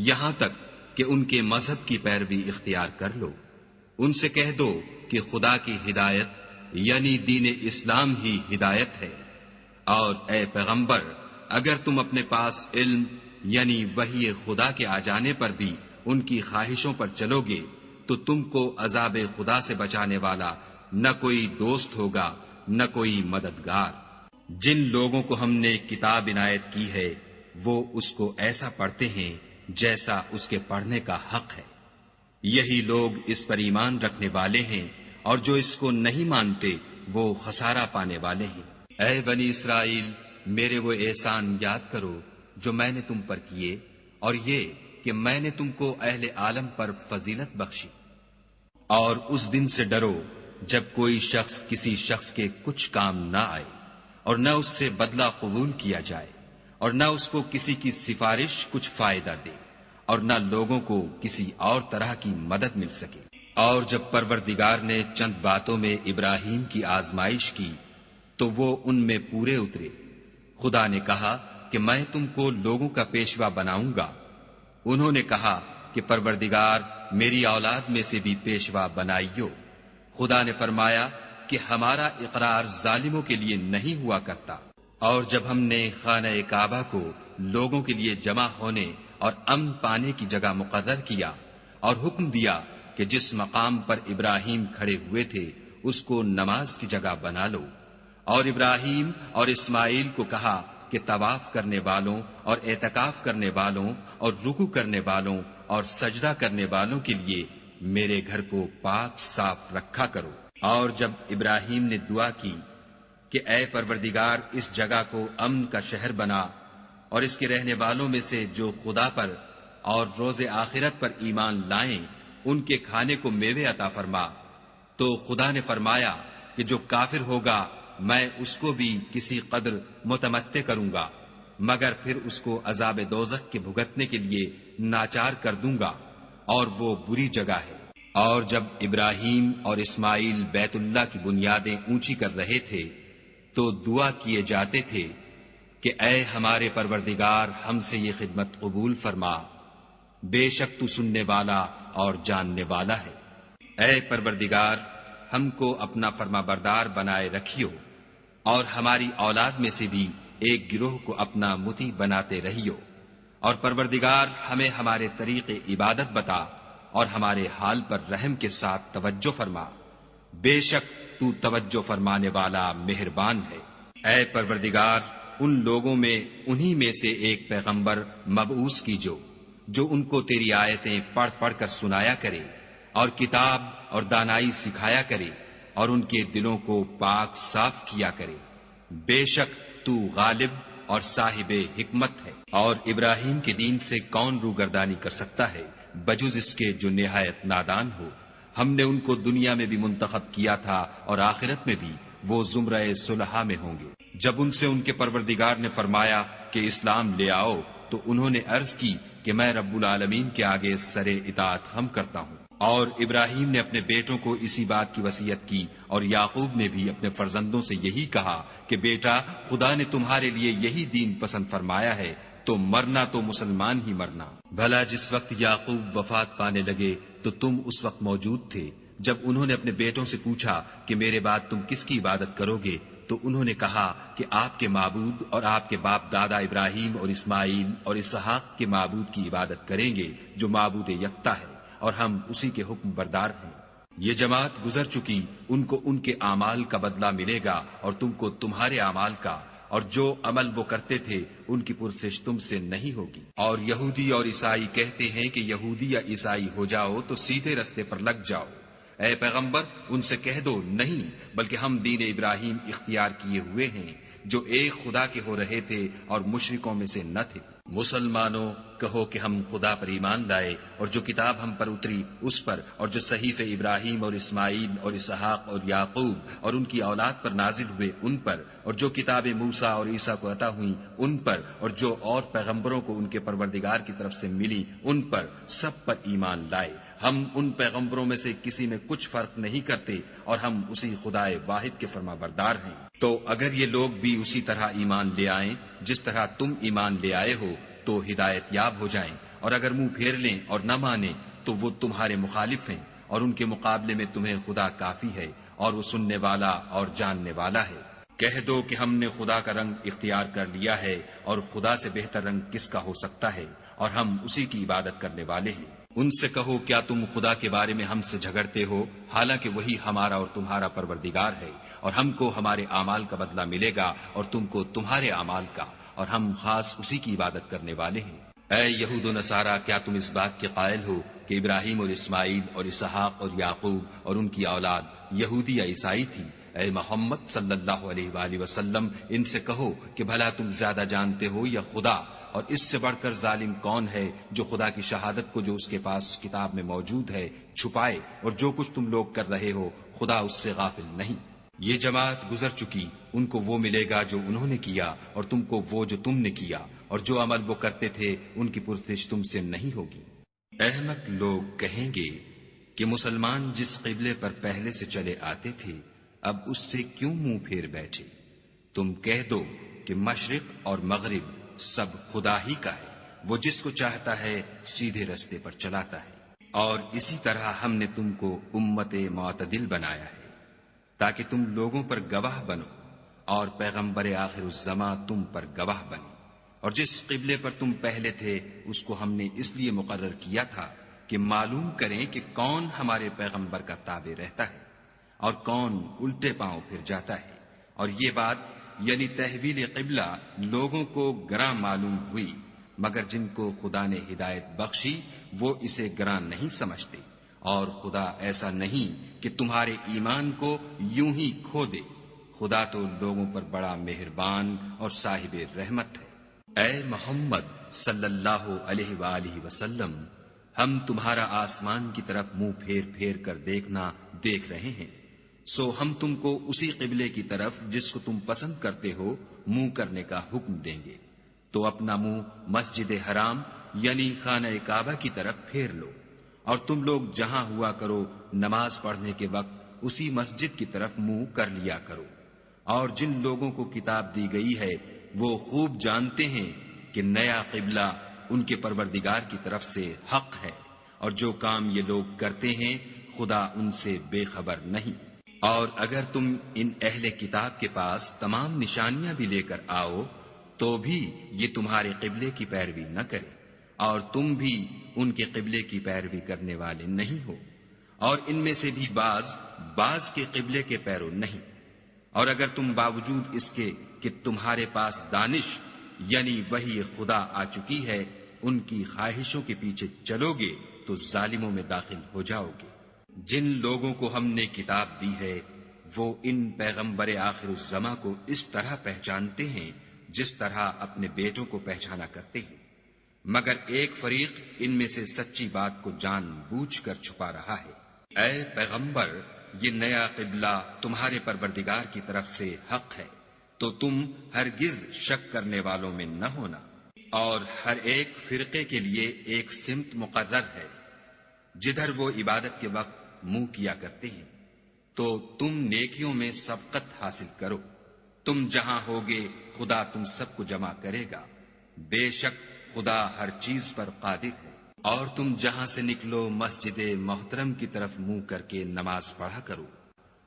یہاں تک کہ ان کے مذہب کی پیروی اختیار کر لو۔ ان سے کہہ دو کہ خدا کی ہدایت یعنی دین اسلام ہی ہدایت ہے، اور اے پیغمبر اگر تم اپنے پاس علم یعنی وحی خدا کے آ جانے پر بھی ان کی خواہشوں پر چلو گے تو تم کو عذاب خدا سے بچانے والا نہ کوئی دوست ہوگا نہ کوئی مددگار۔ جن لوگوں کو ہم نے کتاب عنایت کی ہے وہ اس کو ایسا پڑھتے ہیں جیسا اس کے پڑھنے کا حق ہے، یہی لوگ اس پر ایمان رکھنے والے ہیں، اور جو اس کو نہیں مانتے وہ خسارہ پانے والے ہیں۔ اے بنی اسرائیل، میرے وہ احسان یاد کرو جو میں نے تم پر کیے، اور یہ کہ میں نے تم کو اہل عالم پر فضیلت بخشی۔ اور اس دن سے ڈرو جب کوئی شخص کسی شخص کے کچھ کام نہ آئے، اور نہ اس سے بدلہ قبول کیا جائے، اور نہ اس کو کسی کی سفارش کچھ فائدہ دے، اور نہ لوگوں کو کسی اور طرح کی مدد مل سکے۔ اور جب پروردگار نے چند باتوں میں ابراہیم کی آزمائش کی تو وہ ان میں پورے اترے۔ خدا نے کہا کہ میں تم کو لوگوں کا پیشوا بناؤں گا۔ انہوں نے کہا کہ پروردگار میری اولاد میں سے بھی پیشوا بنائیو۔ خدا نے فرمایا کہ ہمارا اقرار ظالموں کے لیے نہیں ہوا کرتا۔ اور جب ہم نے خانہ کعبہ کو لوگوں کے لیے جمع ہونے اور امن پانے کی جگہ مقرر کیا اور حکم دیا کہ جس مقام پر ابراہیم کھڑے ہوئے تھے اس کو نماز کی جگہ بنا لو، اور ابراہیم اور اسماعیل کو کہا کہ طواف کرنے والوں اور اعتکاف کرنے والوں اور رکوع کرنے والوں اور سجدہ کرنے والوں کے لیے میرے گھر کو پاک صاف رکھا کرو۔ اور جب ابراہیم نے دعا کی کہ اے پروردگار اس جگہ کو امن کا شہر بنا، اور اس کے رہنے والوں میں سے جو خدا پر اور روز آخرت پر ایمان لائیں ان کے کھانے کو میوے عطا فرما، تو خدا نے فرمایا کہ جو کافر ہوگا میں اس کو بھی کسی قدر متمتع کروں گا، مگر پھر اس کو عذاب دوزخ کے بھگتنے کے لیے ناچار کر دوں گا، اور وہ بری جگہ ہے۔ اور جب ابراہیم اور اسماعیل بیت اللہ کی بنیادیں اونچی کر رہے تھے تو دعا کیے جاتے تھے کہ اے ہمارے پروردگار ہم سے یہ خدمت قبول فرما، بے شک تو سننے والا اور جاننے والا ہے۔ اے پروردگار ہم کو اپنا فرما بردار بنائے رکھیو، اور ہماری اولاد میں سے بھی ایک گروہ کو اپنا مطیع بناتے رہیو، اور پروردگار ہمیں ہمارے طریق عبادت بتا اور ہمارے حال پر رحم کے ساتھ توجہ فرما، بے شک تو توجہ فرمانے والا مہربان ہے۔ اے پروردگار ان لوگوں میں انہی میں سے ایک پیغمبر مبعوث کیجو جو ان کو تیری آیتیں پڑھ پڑھ کر سنایا کرے اور کتاب اور دانائی سکھایا کرے اور ان کے دلوں کو پاک صاف کیا کرے، بے شک تو غالب اور صاحب حکمت ہے۔ اور ابراہیم کے دین سے کون روگردانی کر سکتا ہے بجز اس کے جو نہایت نادان ہو۔ ہم نے ان کو دنیا میں بھی منتخب کیا تھا اور آخرت میں بھی وہ زمرہ صلحاء میں ہوں گے۔ جب ان سے ان کے پروردگار نے فرمایا کہ اسلام لے آؤ تو انہوں نے عرض کی کہ میں رب العالمین کے آگے سر اطاعت خم کرتا ہوں۔ اور ابراہیم نے اپنے بیٹوں کو اسی بات کی وصیت کی، اور یعقوب نے بھی اپنے فرزندوں سے یہی کہا کہ بیٹا خدا نے تمہارے لیے یہی دین پسند فرمایا ہے تو مرنا تو مسلمان ہی مرنا۔ بھلا جس وقت یعقوب وفات پانے لگے تو تم اس وقت موجود تھے جب انہوں نے اپنے بیٹوں سے پوچھا کہ میرے بعد تم کس کی عبادت کرو گے، تو انہوں نے کہا کہ آپ کے معبود اور آپ کے باپ دادا ابراہیم اور اسماعیل اور اسحاق کے معبود کی عبادت کریں گے جو معبود یکتا ہے، اور ہم اسی کے حکم بردار ہیں۔ یہ جماعت گزر چکی، ان کو ان کے اعمال کا بدلہ ملے گا اور تم کو تمہارے اعمال کا، اور جو عمل وہ کرتے تھے ان کی پرسش تم سے نہیں ہوگی۔ اور یہودی اور عیسائی کہتے ہیں کہ یہودی یا عیسائی ہو جاؤ تو سیدھے رستے پر لگ جاؤ۔ اے پیغمبر ان سے کہہ دو نہیں، بلکہ ہم دین ابراہیم اختیار کیے ہوئے ہیں جو ایک خدا کے ہو رہے تھے اور مشرکوں میں سے نہ تھے۔ مسلمانوں کہو کہ ہم خدا پر ایمان لائے اور جو کتاب ہم پر اتری اس پر، اور جو صحیفے ابراہیم اور اسماعیل اور اسحاق اور یعقوب اور ان کی اولاد پر نازل ہوئے ان پر، اور جو کتابیں موسیٰ اور عیسیٰ کو عطا ہوئیں ان پر، اور جو اور پیغمبروں کو ان کے پروردگار کی طرف سے ملی ان پر، سب پر ایمان لائے۔ ہم ان پیغمبروں میں سے کسی میں کچھ فرق نہیں کرتے، اور ہم اسی خدائے واحد کے فرما بردار ہیں۔ تو اگر یہ لوگ بھی اسی طرح ایمان لے آئیں جس طرح تم ایمان لے آئے ہو تو ہدایت یاب ہو جائیں، اور اگر منہ پھیر لیں اور نہ مانیں تو وہ تمہارے مخالف ہیں، اور ان کے مقابلے میں تمہیں خدا کافی ہے، اور وہ سننے والا اور جاننے والا ہے۔ کہہ دو کہ ہم نے خدا کا رنگ اختیار کر لیا ہے، اور خدا سے بہتر رنگ کس کا ہو سکتا ہے، اور ہم اسی کی عبادت کرنے والے ہیں۔ ان سے کہو کیا تم خدا کے بارے میں ہم سے جھگڑتے ہو، حالانکہ وہی ہمارا اور تمہارا پروردگار ہے، اور ہم کو ہمارے اعمال کا بدلہ ملے گا اور تم کو تمہارے اعمال کا، اور ہم خاص اسی کی عبادت کرنے والے ہیں۔ اے یہود و نصارہ، کیا تم اس بات کے قائل ہو کہ ابراہیم اور اسماعیل اور اسحاق اور یعقوب اور ان کی اولاد یہودی یا عیسائی تھی؟ اے محمد صلی اللہ علیہ وآلہ وسلم، ان سے کہو کہ بھلا تم زیادہ جانتے ہو یا خدا، اور اس سے بڑھ کر ظالم کون ہے جو خدا کی شہادت کو جو اس کے پاس کتاب میں موجود ہے چھپائے، اور جو کچھ تم لوگ کر رہے ہو خدا اس سے غافل نہیں۔ یہ جماعت گزر چکی، ان کو وہ ملے گا جو انہوں نے کیا، اور تم کو وہ جو تم نے کیا، اور جو عمل وہ کرتے تھے ان کی پرسش تم سے نہیں ہوگی۔ احمق لوگ کہیں گے کہ مسلمان جس قبلے پر پہلے سے چلے آتے تھے اب اس سے کیوں منہ پھیر بیٹھے؟ تم کہہ دو کہ مشرق اور مغرب سب خدا ہی کا ہے، وہ جس کو چاہتا ہے سیدھے رستے پر چلاتا ہے، اور اسی طرح ہم نے تم کو امت معتدل بنایا ہے تاکہ تم لوگوں پر گواہ بنو، اور پیغمبر آخر الزماں تم پر گواہ بنے۔ اور جس قبلے پر تم پہلے تھے اس کو ہم نے اس لیے مقرر کیا تھا کہ معلوم کریں کہ کون ہمارے پیغمبر کا تابع رہتا ہے اور کون الٹے پاؤں پھر جاتا ہے۔ اور یہ بات یعنی تحویل قبلہ لوگوں کو گراں معلوم ہوئی، مگر جن کو خدا نے ہدایت بخشی وہ اسے گراں نہیں سمجھتے، اور خدا ایسا نہیں کہ تمہارے ایمان کو یوں ہی کھو دے، خدا تو لوگوں پر بڑا مہربان اور صاحب رحمت ہے۔ اے محمد صلی اللہ علیہ وآلہ وسلم، ہم تمہارا آسمان کی طرف منہ پھیر پھیر کر دیکھنا دیکھ رہے ہیں، سو ہم تم کو اسی قبلے کی طرف جس کو تم پسند کرتے ہو منہ کرنے کا حکم دیں گے، تو اپنا منہ مسجد حرام یعنی خانہ کعبہ کی طرف پھیر لو، اور تم لوگ جہاں ہوا کرو نماز پڑھنے کے وقت اسی مسجد کی طرف منہ کر لیا کرو۔ اور جن لوگوں کو کتاب دی گئی ہے وہ خوب جانتے ہیں کہ نیا قبلہ ان کے پروردگار کی طرف سے حق ہے، اور جو کام یہ لوگ کرتے ہیں خدا ان سے بے خبر نہیں۔ اور اگر تم ان اہل کتاب کے پاس تمام نشانیاں بھی لے کر آؤ تو بھی یہ تمہارے قبلے کی پیروی نہ کرے، اور تم بھی ان کے قبلے کی پیروی کرنے والے نہیں ہو، اور ان میں سے بھی بعض کے قبلے کے پیرو نہیں۔ اور اگر تم باوجود اس کے کہ تمہارے پاس دانش یعنی وحی خدا آ چکی ہے ان کی خواہشوں کے پیچھے چلو گے تو ظالموں میں داخل ہو جاؤ گے۔ جن لوگوں کو ہم نے کتاب دی ہے وہ ان پیغمبر آخر الزماں کو اس طرح پہچانتے ہیں جس طرح اپنے بیٹوں کو پہچانا کرتے ہیں، مگر ایک فریق ان میں سے سچی بات کو جان بوجھ کر چھپا رہا ہے۔ اے پیغمبر، یہ نیا قبلہ تمہارے پروردگار کی طرف سے حق ہے، تو تم ہرگز شک کرنے والوں میں نہ ہونا، اور ہر ایک فرقے کے لیے ایک سمت مقرر ہے جدھر وہ عبادت کے وقت منہ کیا کرتے ہیں، تو تم نیکیوں میں سبقت حاصل کرو۔ تم جہاں ہوگے خدا تم سب کو جمع کرے گا، بے شک خدا ہر چیز پر قادر ہے۔ اور تم جہاں سے نکلو مسجد محترم کی طرف منہ کر کے نماز پڑھا کرو،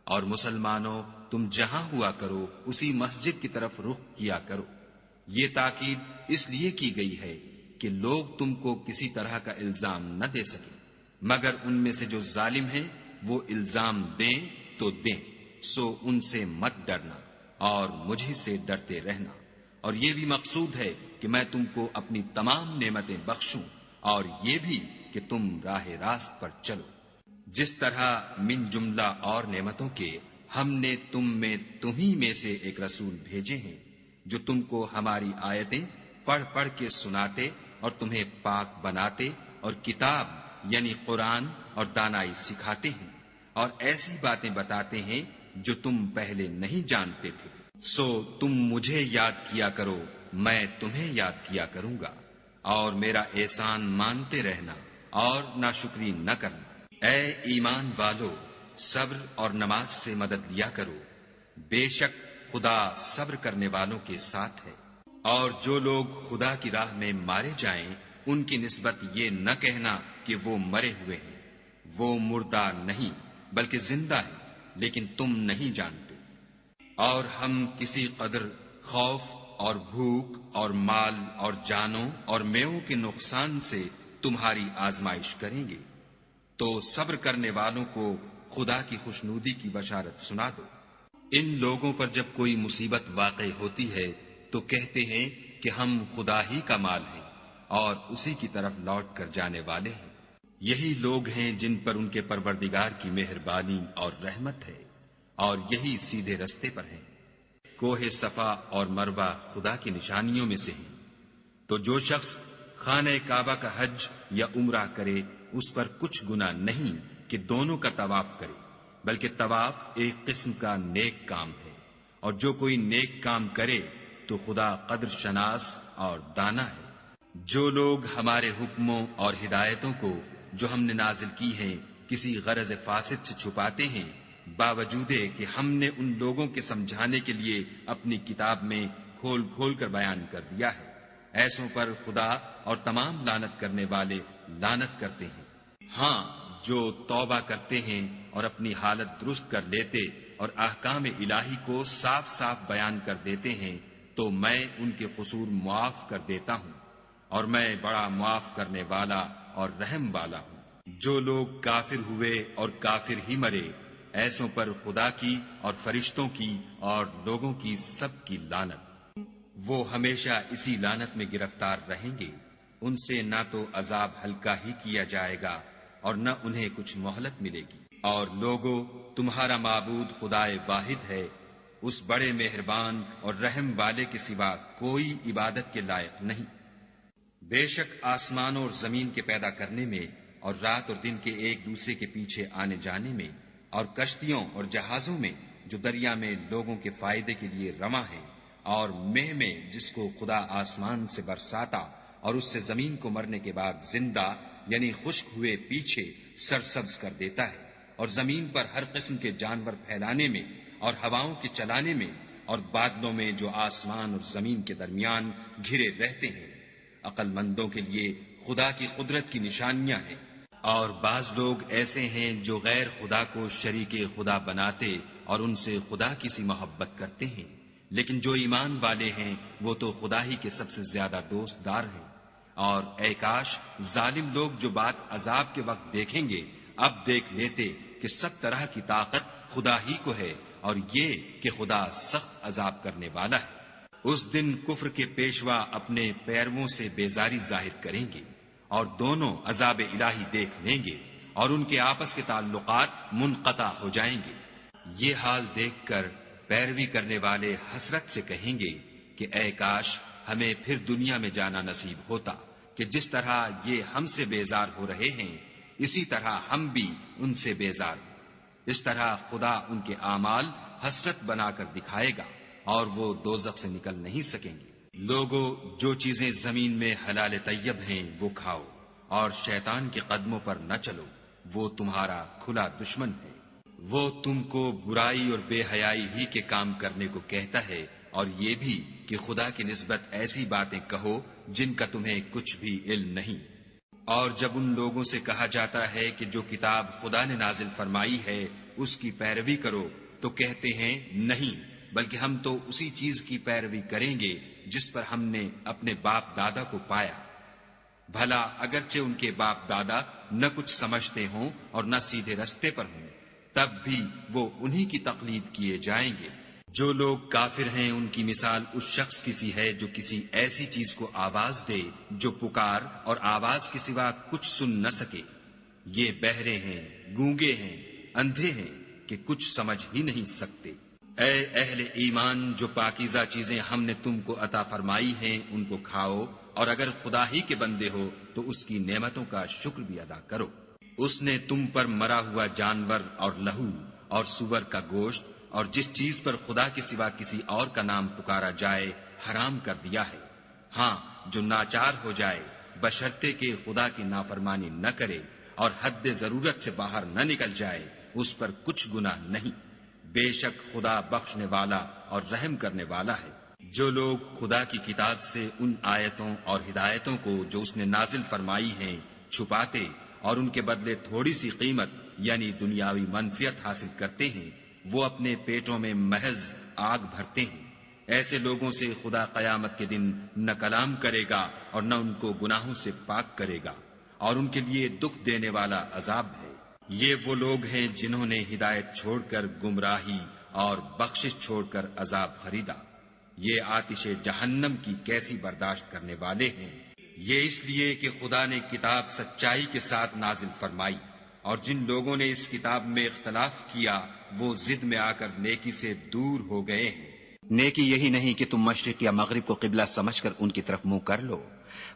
اور مسلمانوں تم جہاں ہوا کرو اسی مسجد کی طرف رخ کیا کرو۔ یہ تاکید اس لیے کی گئی ہے کہ لوگ تم کو کسی طرح کا الزام نہ دے سکے، مگر ان میں سے جو ظالم ہیں وہ الزام دیں تو دیں، سو ان سے مت ڈرنا اور مجھ سے ڈرتے رہنا۔ اور یہ بھی مقصود ہے کہ میں تم کو اپنی تمام نعمتیں بخشوں، اور یہ بھی کہ تم راہ راست پر چلو۔ جس طرح من جملہ اور نعمتوں کے ہم نے تمہیں میں سے ایک رسول بھیجے ہیں جو تم کو ہماری آیتیں پڑھ پڑھ کے سناتے اور تمہیں پاک بناتے اور کتاب یعنی قرآن اور دانائی سکھاتے ہیں اور ایسی باتیں بتاتے ہیں جو تم پہلے نہیں جانتے تھے۔ سو تم مجھے یاد کیا کرو، میں تمہیں یاد کیا کروں گا، اور میرا احسان مانتے رہنا اور ناشکری نہ کرنا۔ اے ایمان والو، صبر اور نماز سے مدد لیا کرو، بے شک خدا صبر کرنے والوں کے ساتھ ہے۔ اور جو لوگ خدا کی راہ میں مارے جائیں ان کی نسبت یہ نہ کہنا کہ وہ مرے ہوئے ہیں، وہ مردہ نہیں بلکہ زندہ ہیں، لیکن تم نہیں جانتے۔ اور ہم کسی قدر خوف اور بھوک اور مال اور جانوں اور میووں کے نقصان سے تمہاری آزمائش کریں گے، تو صبر کرنے والوں کو خدا کی خوشنودی کی بشارت سنا دو۔ ان لوگوں پر جب کوئی مصیبت واقع ہوتی ہے تو کہتے ہیں کہ ہم خدا ہی کا مال ہیں اور اسی کی طرف لوٹ کر جانے والے ہیں۔ یہی لوگ ہیں جن پر ان کے پروردگار کی مہربانی اور رحمت ہے، اور یہی سیدھے رستے پر ہیں۔ کوہ صفا اور مروہ خدا کی نشانیوں میں سے ہیں، تو جو شخص خانہ کعبہ کا حج یا عمرہ کرے اس پر کچھ گناہ نہیں کہ دونوں کا طواف کرے، بلکہ طواف ایک قسم کا نیک کام ہے، اور جو کوئی نیک کام کرے تو خدا قدر شناس اور دانا ہے۔ جو لوگ ہمارے حکموں اور ہدایتوں کو جو ہم نے نازل کی ہیں کسی غرض فاسد سے چھپاتے ہیں، باوجود کہ ہم نے ان لوگوں کے سمجھانے کے لیے اپنی کتاب میں کھول کھول کر بیان کر دیا ہے، ایسوں پر خدا اور تمام لعنت کرنے والے لعنت کرتے ہیں۔ ہاں، جو توبہ کرتے ہیں اور اپنی حالت درست کر لیتے اور احکام الہی کو صاف صاف بیان کر دیتے ہیں تو میں ان کے قصور معاف کر دیتا ہوں، اور میں بڑا معاف کرنے والا اور رحم والا ہوں۔ جو لوگ کافر ہوئے اور کافر ہی مرے، ایسوں پر خدا کی اور فرشتوں کی اور لوگوں کی سب کی لعنت۔ وہ ہمیشہ اسی لعنت میں گرفتار رہیں گے، ان سے نہ تو عذاب ہلکا ہی کیا جائے گا اور نہ انہیں کچھ مہلت ملے گی۔ اور لوگوں، تمہارا معبود خدائے واحد ہے، اس بڑے مہربان اور رحم والے کے سوا کوئی عبادت کے لائق نہیں۔ بے شک آسمانوں اور زمین کے پیدا کرنے میں اور رات اور دن کے ایک دوسرے کے پیچھے آنے جانے میں اور کشتیوں اور جہازوں میں جو دریا میں لوگوں کے فائدے کے لیے رواں ہیں، اور مہ میں جس کو خدا آسمان سے برساتا اور اس سے زمین کو مرنے کے بعد زندہ یعنی خشک ہوئے پیچھے سرسبز کر دیتا ہے، اور زمین پر ہر قسم کے جانور پھیلانے میں اور ہواؤں کے چلانے میں اور بادلوں میں جو آسمان اور زمین کے درمیان گھرے رہتے ہیں، عقل مندوں کے لیے خدا کی قدرت کی نشانیاں ہیں۔ اور بعض لوگ ایسے ہیں جو غیر خدا کو شریک خدا بناتے اور ان سے خدا کی سی محبت کرتے ہیں، لیکن جو ایمان والے ہیں وہ تو خدا ہی کے سب سے زیادہ دوست دار ہیں۔ اور اے کاش ظالم لوگ جو بات عذاب کے وقت دیکھیں گے اب دیکھ لیتے کہ سب طرح کی طاقت خدا ہی کو ہے، اور یہ کہ خدا سخت عذاب کرنے والا ہے۔ اس دن کفر کے پیشوا اپنے پیرووں سے بیزاری ظاہر کریں گے اور دونوں عذاب الہی دیکھ لیں گے اور ان کے آپس کے تعلقات منقطع ہو جائیں گے۔ یہ حال دیکھ کر پیروی کرنے والے حسرت سے کہیں گے کہ اے کاش ہمیں پھر دنیا میں جانا نصیب ہوتا کہ جس طرح یہ ہم سے بیزار ہو رہے ہیں اسی طرح ہم بھی ان سے بیزار ہوں۔ اس طرح خدا ان کے اعمال حسرت بنا کر دکھائے گا اور وہ دوزخ سے نکل نہیں سکیں گے۔ لوگوں، جو چیزیں زمین میں حلال طیب ہیں وہ کھاؤ، اور شیطان کے قدموں پر نہ چلو، وہ تمہارا کھلا دشمن ہے۔ وہ تم کو برائی اور بے حیائی ہی کے کام کرنے کو کہتا ہے، اور یہ بھی کہ خدا کی نسبت ایسی باتیں کہو جن کا تمہیں کچھ بھی علم نہیں۔ اور جب ان لوگوں سے کہا جاتا ہے کہ جو کتاب خدا نے نازل فرمائی ہے اس کی پیروی کرو تو کہتے ہیں نہیں، بلکہ ہم تو اسی چیز کی پیروی کریں گے جس پر ہم نے اپنے باپ دادا کو پایا۔ بھلا اگرچہ ان کے باپ دادا نہ کچھ سمجھتے ہوں اور نہ سیدھے رستے پر ہوں، تب بھی وہ انہی کی تقلید کیے جائیں گے۔ جو لوگ کافر ہیں ان کی مثال اس شخص کی سی ہے جو کسی ایسی چیز کو آواز دے جو پکار اور آواز کے سوا کچھ سن نہ سکے۔ یہ بہرے ہیں، گونگے ہیں، اندھے ہیں کہ کچھ سمجھ ہی نہیں سکتے۔ اے اہل ایمان، جو پاکیزہ چیزیں ہم نے تم کو عطا فرمائی ہیں ان کو کھاؤ، اور اگر خدا ہی کے بندے ہو تو اس کی نعمتوں کا شکر بھی ادا کرو۔ اس نے تم پر مرا ہوا جانور اور لہو اور سور کا گوشت اور جس چیز پر خدا کے سوا کسی اور کا نام پکارا جائے حرام کر دیا ہے۔ ہاں، جو ناچار ہو جائے بشرطے کہ خدا کی نافرمانی نہ کرے اور حد ضرورت سے باہر نہ نکل جائے، اس پر کچھ گناہ نہیں۔ بے شک خدا بخشنے والا اور رحم کرنے والا ہے۔ جو لوگ خدا کی کتاب سے ان آیتوں اور ہدایتوں کو جو اس نے نازل فرمائی ہیں چھپاتے اور ان کے بدلے تھوڑی سی قیمت یعنی دنیاوی منفعت حاصل کرتے ہیں، وہ اپنے پیٹوں میں محض آگ بھرتے ہیں۔ ایسے لوگوں سے خدا قیامت کے دن نہ کلام کرے گا اور نہ ان کو گناہوں سے پاک کرے گا، اور ان کے لیے دکھ دینے والا عذاب ہے۔ یہ وہ لوگ ہیں جنہوں نے ہدایت چھوڑ کر گمراہی اور بخشش چھوڑ کر عذاب خریدا۔ یہ آتش جہنم کی کیسی برداشت کرنے والے ہیں۔ یہ اس لیے کہ خدا نے کتاب سچائی کے ساتھ نازل فرمائی، اور جن لوگوں نے اس کتاب میں اختلاف کیا وہ ضد میں آ کر نیکی سے دور ہو گئے ہیں۔ نیکی یہی نہیں کہ تم مشرق یا مغرب کو قبلہ سمجھ کر ان کی طرف منہ کر لو،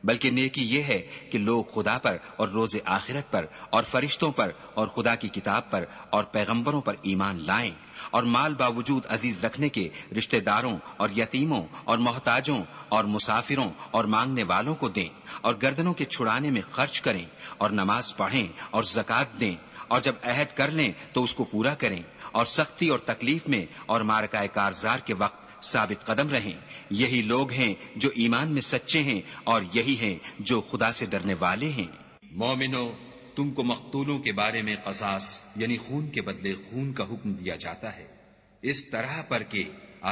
بلکہ نیکی یہ ہے کہ لوگ خدا پر اور روز آخرت پر اور فرشتوں پر اور خدا کی کتاب پر اور پیغمبروں پر ایمان لائیں، اور مال باوجود عزیز رکھنے کے رشتہ داروں اور یتیموں اور محتاجوں اور مسافروں اور مانگنے والوں کو دیں، اور گردنوں کے چھڑانے میں خرچ کریں، اور نماز پڑھیں اور زکوٰۃ دیں، اور جب عہد کر لیں تو اس کو پورا کریں، اور سختی اور تکلیف میں اور معرکہ کارزار کے وقت ثابت قدم رہیں۔ یہی لوگ ہیں جو ایمان میں سچے ہیں، اور یہی ہیں جو خدا سے ڈرنے والے ہیں۔ مومنو، تم کو مقتولوں کے بارے میں قصاص یعنی خون کے بدلے خون کا حکم دیا جاتا ہے، اس طرح پر کہ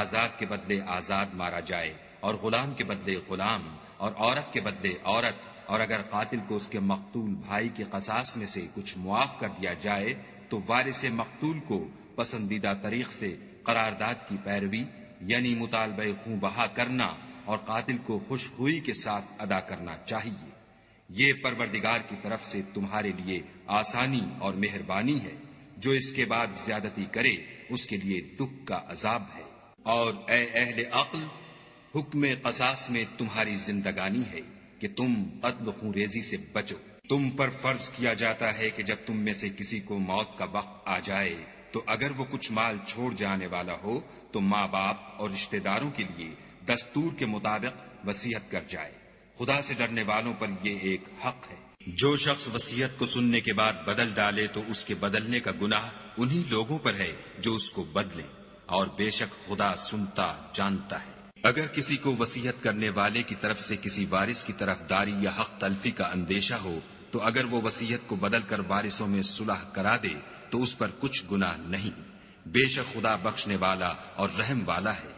آزاد کے بدلے آزاد مارا جائے، اور غلام کے بدلے غلام، اور عورت کے بدلے عورت، اور اگر قاتل کو اس کے مقتول بھائی کے قصاص میں سے کچھ معاف کر دیا جائے تو وارث مقتول کو پسندیدہ طریق سے قرارداد کی پیروی یعنی مطالبہ خوں بہا کرنا اور قاتل کو خوش ہوئی کے ساتھ ادا کرنا چاہیے۔ یہ پروردگار کی طرف سے تمہارے لیے آسانی اور مہربانی ہے۔ جو اس کے بعد زیادتی کرے اس کے لیے دکھ کا عذاب ہے۔ اور اے اہل عقل، حکم قصاص میں تمہاری زندگانی ہے کہ تم قتل و خون ریزی سے بچو۔ تم پر فرض کیا جاتا ہے کہ جب تم میں سے کسی کو موت کا وقت آ جائے تو اگر وہ کچھ مال چھوڑ جانے والا ہو تو ماں باپ اور رشتہ داروں کے لیے دستور کے مطابق وصیت کر جائے۔ خدا سے ڈرنے والوں پر یہ ایک حق ہے۔ جو شخص وصیت کو سننے کے بعد بدل ڈالے تو اس کے بدلنے کا گناہ انہی لوگوں پر ہے جو اس کو بدلیں، اور بے شک خدا سنتا جانتا ہے۔ اگر کسی کو وصیت کرنے والے کی طرف سے کسی وارث کی طرف داری یا حق تلفی کا اندیشہ ہو تو اگر وہ وصیت کو بدل کر وارثوں میں صلح کرا دے تو اس پر کچھ گناہ نہیں، بے شک خدا بخشنے والا اور رحم والا ہے۔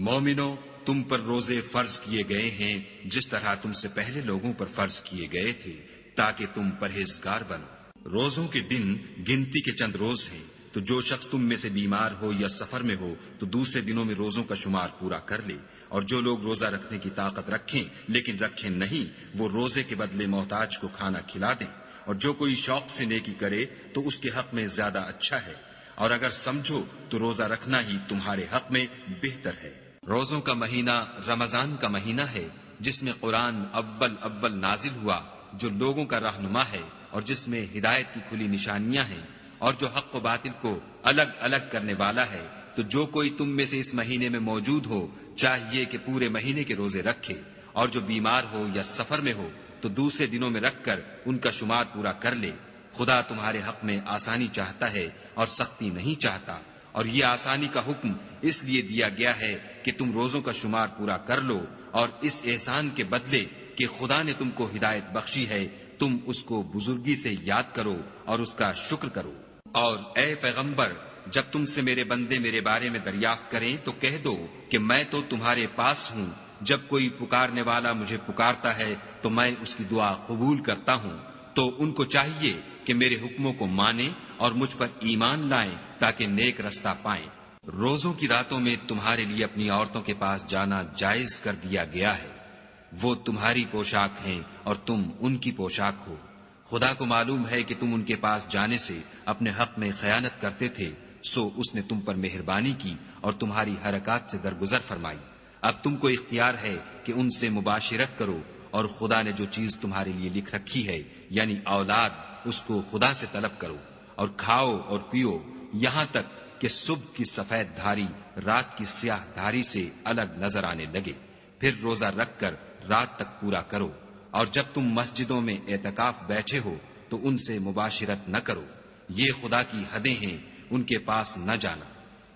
مومنو، تم پر روزے فرض کیے گئے ہیں جس طرح تم سے پہلے لوگوں پر فرض کیے گئے تھے تاکہ تم پرہیزگار بنو۔ روزوں کے دن گنتی کے چند روز ہیں، تو جو شخص تم میں سے بیمار ہو یا سفر میں ہو تو دوسرے دنوں میں روزوں کا شمار پورا کر لے، اور جو لوگ روزہ رکھنے کی طاقت رکھیں لیکن رکھیں نہیں وہ روزے کے بدلے محتاج کو کھانا کھلا دیں، اور جو کوئی شوق سے نیکی کرے تو اس کے حق میں زیادہ اچھا ہے، اور اگر سمجھو تو روزہ رکھنا ہی تمہارے حق میں بہتر ہے۔ روزوں کا مہینہ رمضان کا مہینہ ہے جس میں قرآن اول نازل ہوا، جو لوگوں کا رہنما ہے اور جس میں ہدایت کی کھلی نشانیاں ہیں، اور جو حق و باطل کو الگ الگ کرنے والا ہے۔ تو جو کوئی تم میں سے اس مہینے میں موجود ہو چاہیے کہ پورے مہینے کے روزے رکھے، اور جو بیمار ہو یا سفر میں ہو تو دوسرے دنوں میں رکھ کر ان کا شمار پورا کر لے۔ خدا تمہارے حق میں آسانی چاہتا ہے اور سختی نہیں چاہتا، اور یہ آسانی کا حکم اس لیے دیا گیا ہے کہ تم روزوں کا شمار پورا کر لو، اور اس احسان کے بدلے کہ خدا نے تم کو ہدایت بخشی ہے تم اس کو بزرگی سے یاد کرو اور اس کا شکر کرو۔ اور اے پیغمبر، جب تم سے میرے بندے میرے بارے میں دریافت کریں تو کہہ دو کہ میں تو تمہارے پاس ہوں، جب کوئی پکارنے والا مجھے پکارتا ہے تو میں اس کی دعا قبول کرتا ہوں۔ تو ان کو چاہیے کہ میرے حکموں کو مانیں اور مجھ پر ایمان لائیں تاکہ نیک رستہ پائیں۔ روزوں کی راتوں میں تمہارے لیے اپنی عورتوں کے پاس جانا جائز کر دیا گیا ہے، وہ تمہاری پوشاک ہیں اور تم ان کی پوشاک ہو۔ خدا کو معلوم ہے کہ تم ان کے پاس جانے سے اپنے حق میں خیانت کرتے تھے، سو اس نے تم پر مہربانی کی اور تمہاری حرکات سے درگزر فرمائی۔ اب تم کو اختیار ہے کہ ان سے مباشرت کرو، اور خدا نے جو چیز تمہارے لیے لکھ رکھی ہے یعنی اولاد، اس کو خدا سے طلب کرو، اور کھاؤ اور پیو یہاں تک کہ صبح کی سفید دھاری رات کی سیاہ دھاری سے الگ نظر آنے لگے، پھر روزہ رکھ کر رات تک پورا کرو، اور جب تم مسجدوں میں اعتکاف بیٹھے ہو تو ان سے مباشرت نہ کرو، یہ خدا کی حدیں ہیں، ان کے پاس نہ جانا۔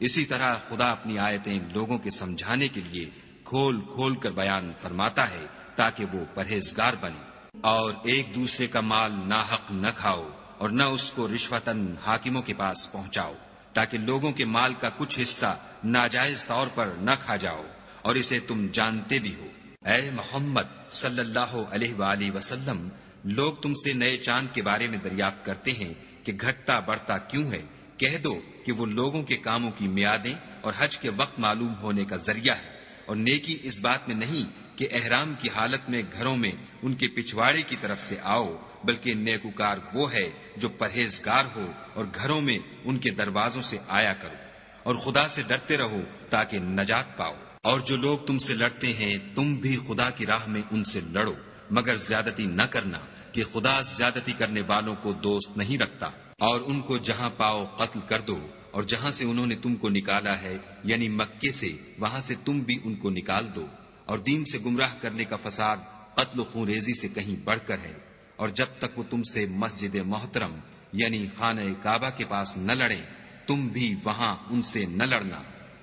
اسی طرح خدا اپنی آیتیں لوگوں کے سمجھانے کے لیے کھول کھول کر بیان فرماتا ہے تاکہ وہ پرہیزگار بنے۔ اور ایک دوسرے کا مال ناحق نہ کھاؤ، اور نہ اس کو رشوتاً حاکموں کے پاس پہنچاؤ، تاکہ لوگوں کے مال کا کچھ حصہ ناجائز طور پر نہ کھا جاؤ، اور اسے تم جانتے بھی ہو۔ اے محمد صلی اللہ علیہ وآلہ وسلم، لوگ تم سے نئے چاند کے بارے میں دریافت کرتے ہیں کہ گھٹتا بڑھتا کیوں ہے؟ کہہ دو کہ وہ لوگوں کے کاموں کی میعادیں اور حج کے وقت معلوم ہونے کا ذریعہ ہے، اور نیکی اس بات میں نہیں کہ احرام کی حالت میں گھروں میں ان کے پچھواڑے کی طرف سے آؤ، بلکہ نیکوکار وہ ہے جو پرہیزگار ہو اور گھروں میں ان کے دروازوں سے آیا کرو، اور خدا سے ڈرتے رہو تاکہ نجات پاؤ۔ اور جو لوگ تم سے لڑتے ہیں تم بھی خدا کی راہ میں ان سے لڑو، مگر زیادتی نہ کرنا کہ خدا زیادتی کرنے والوں کو دوست نہیں رکھتا۔ اور ان کو جہاں پاؤ قتل کر دو، اور جہاں سے انہوں نے تم کو نکالا ہے یعنی مکے سے، وہاں سے تم بھی ان کو نکال دو۔ اور دین سے گمراہ کرنے کا فساد قتل و خون ریزی سے کہیں بڑھ کر ہے۔ اور جب تک وہ تم سے مسجد محترم یعنی خانہ کعبہ کے پاس نہ لڑیں، تم بھی وہاں ان سے نہ لڑنا۔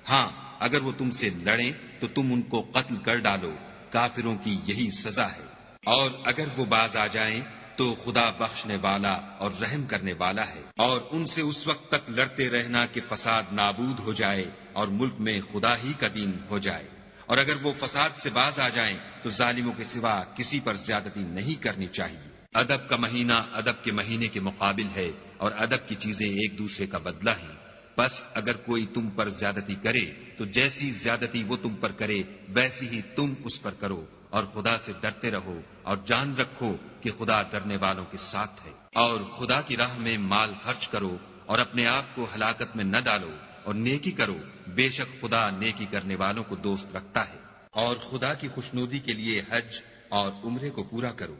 ہاں، اگر وہ تم سے لڑیں تو تم ان کو قتل کر ڈالو، کافروں کی یہی سزا ہے۔ اور اگر وہ باز آ جائیں تو خدا بخشنے والا اور رحم کرنے والا ہے۔ اور ان سے اس وقت تک لڑتے رہنا کہ فساد نابود ہو جائے اور ملک میں خدا ہی کا دین ہو جائے۔ اور اگر وہ فساد سے باز آ جائیں تو ظالموں کے سوا کسی پر زیادتی نہیں کرنی چاہیے۔ ادب کا مہینہ ادب کے مہینے کے مقابل ہے، اور ادب کی چیزیں ایک دوسرے کا بدلہ ہیں۔ بس اگر کوئی تم پر زیادتی کرے تو جیسی زیادتی وہ تم پر کرے ویسی ہی تم اس پر کرو، اور خدا سے ڈرتے رہو، اور جان رکھو کہ خدا ڈرنے والوں کے ساتھ ہے۔ اور خدا کی راہ میں مال خرچ کرو، اور اپنے آپ کو ہلاکت میں نہ ڈالو، اور نیکی کرو، بے شک خدا نیکی کرنے والوں کو دوست رکھتا ہے۔ اور خدا کی خوشنودی کے لیے حج اور عمرے کو پورا کرو،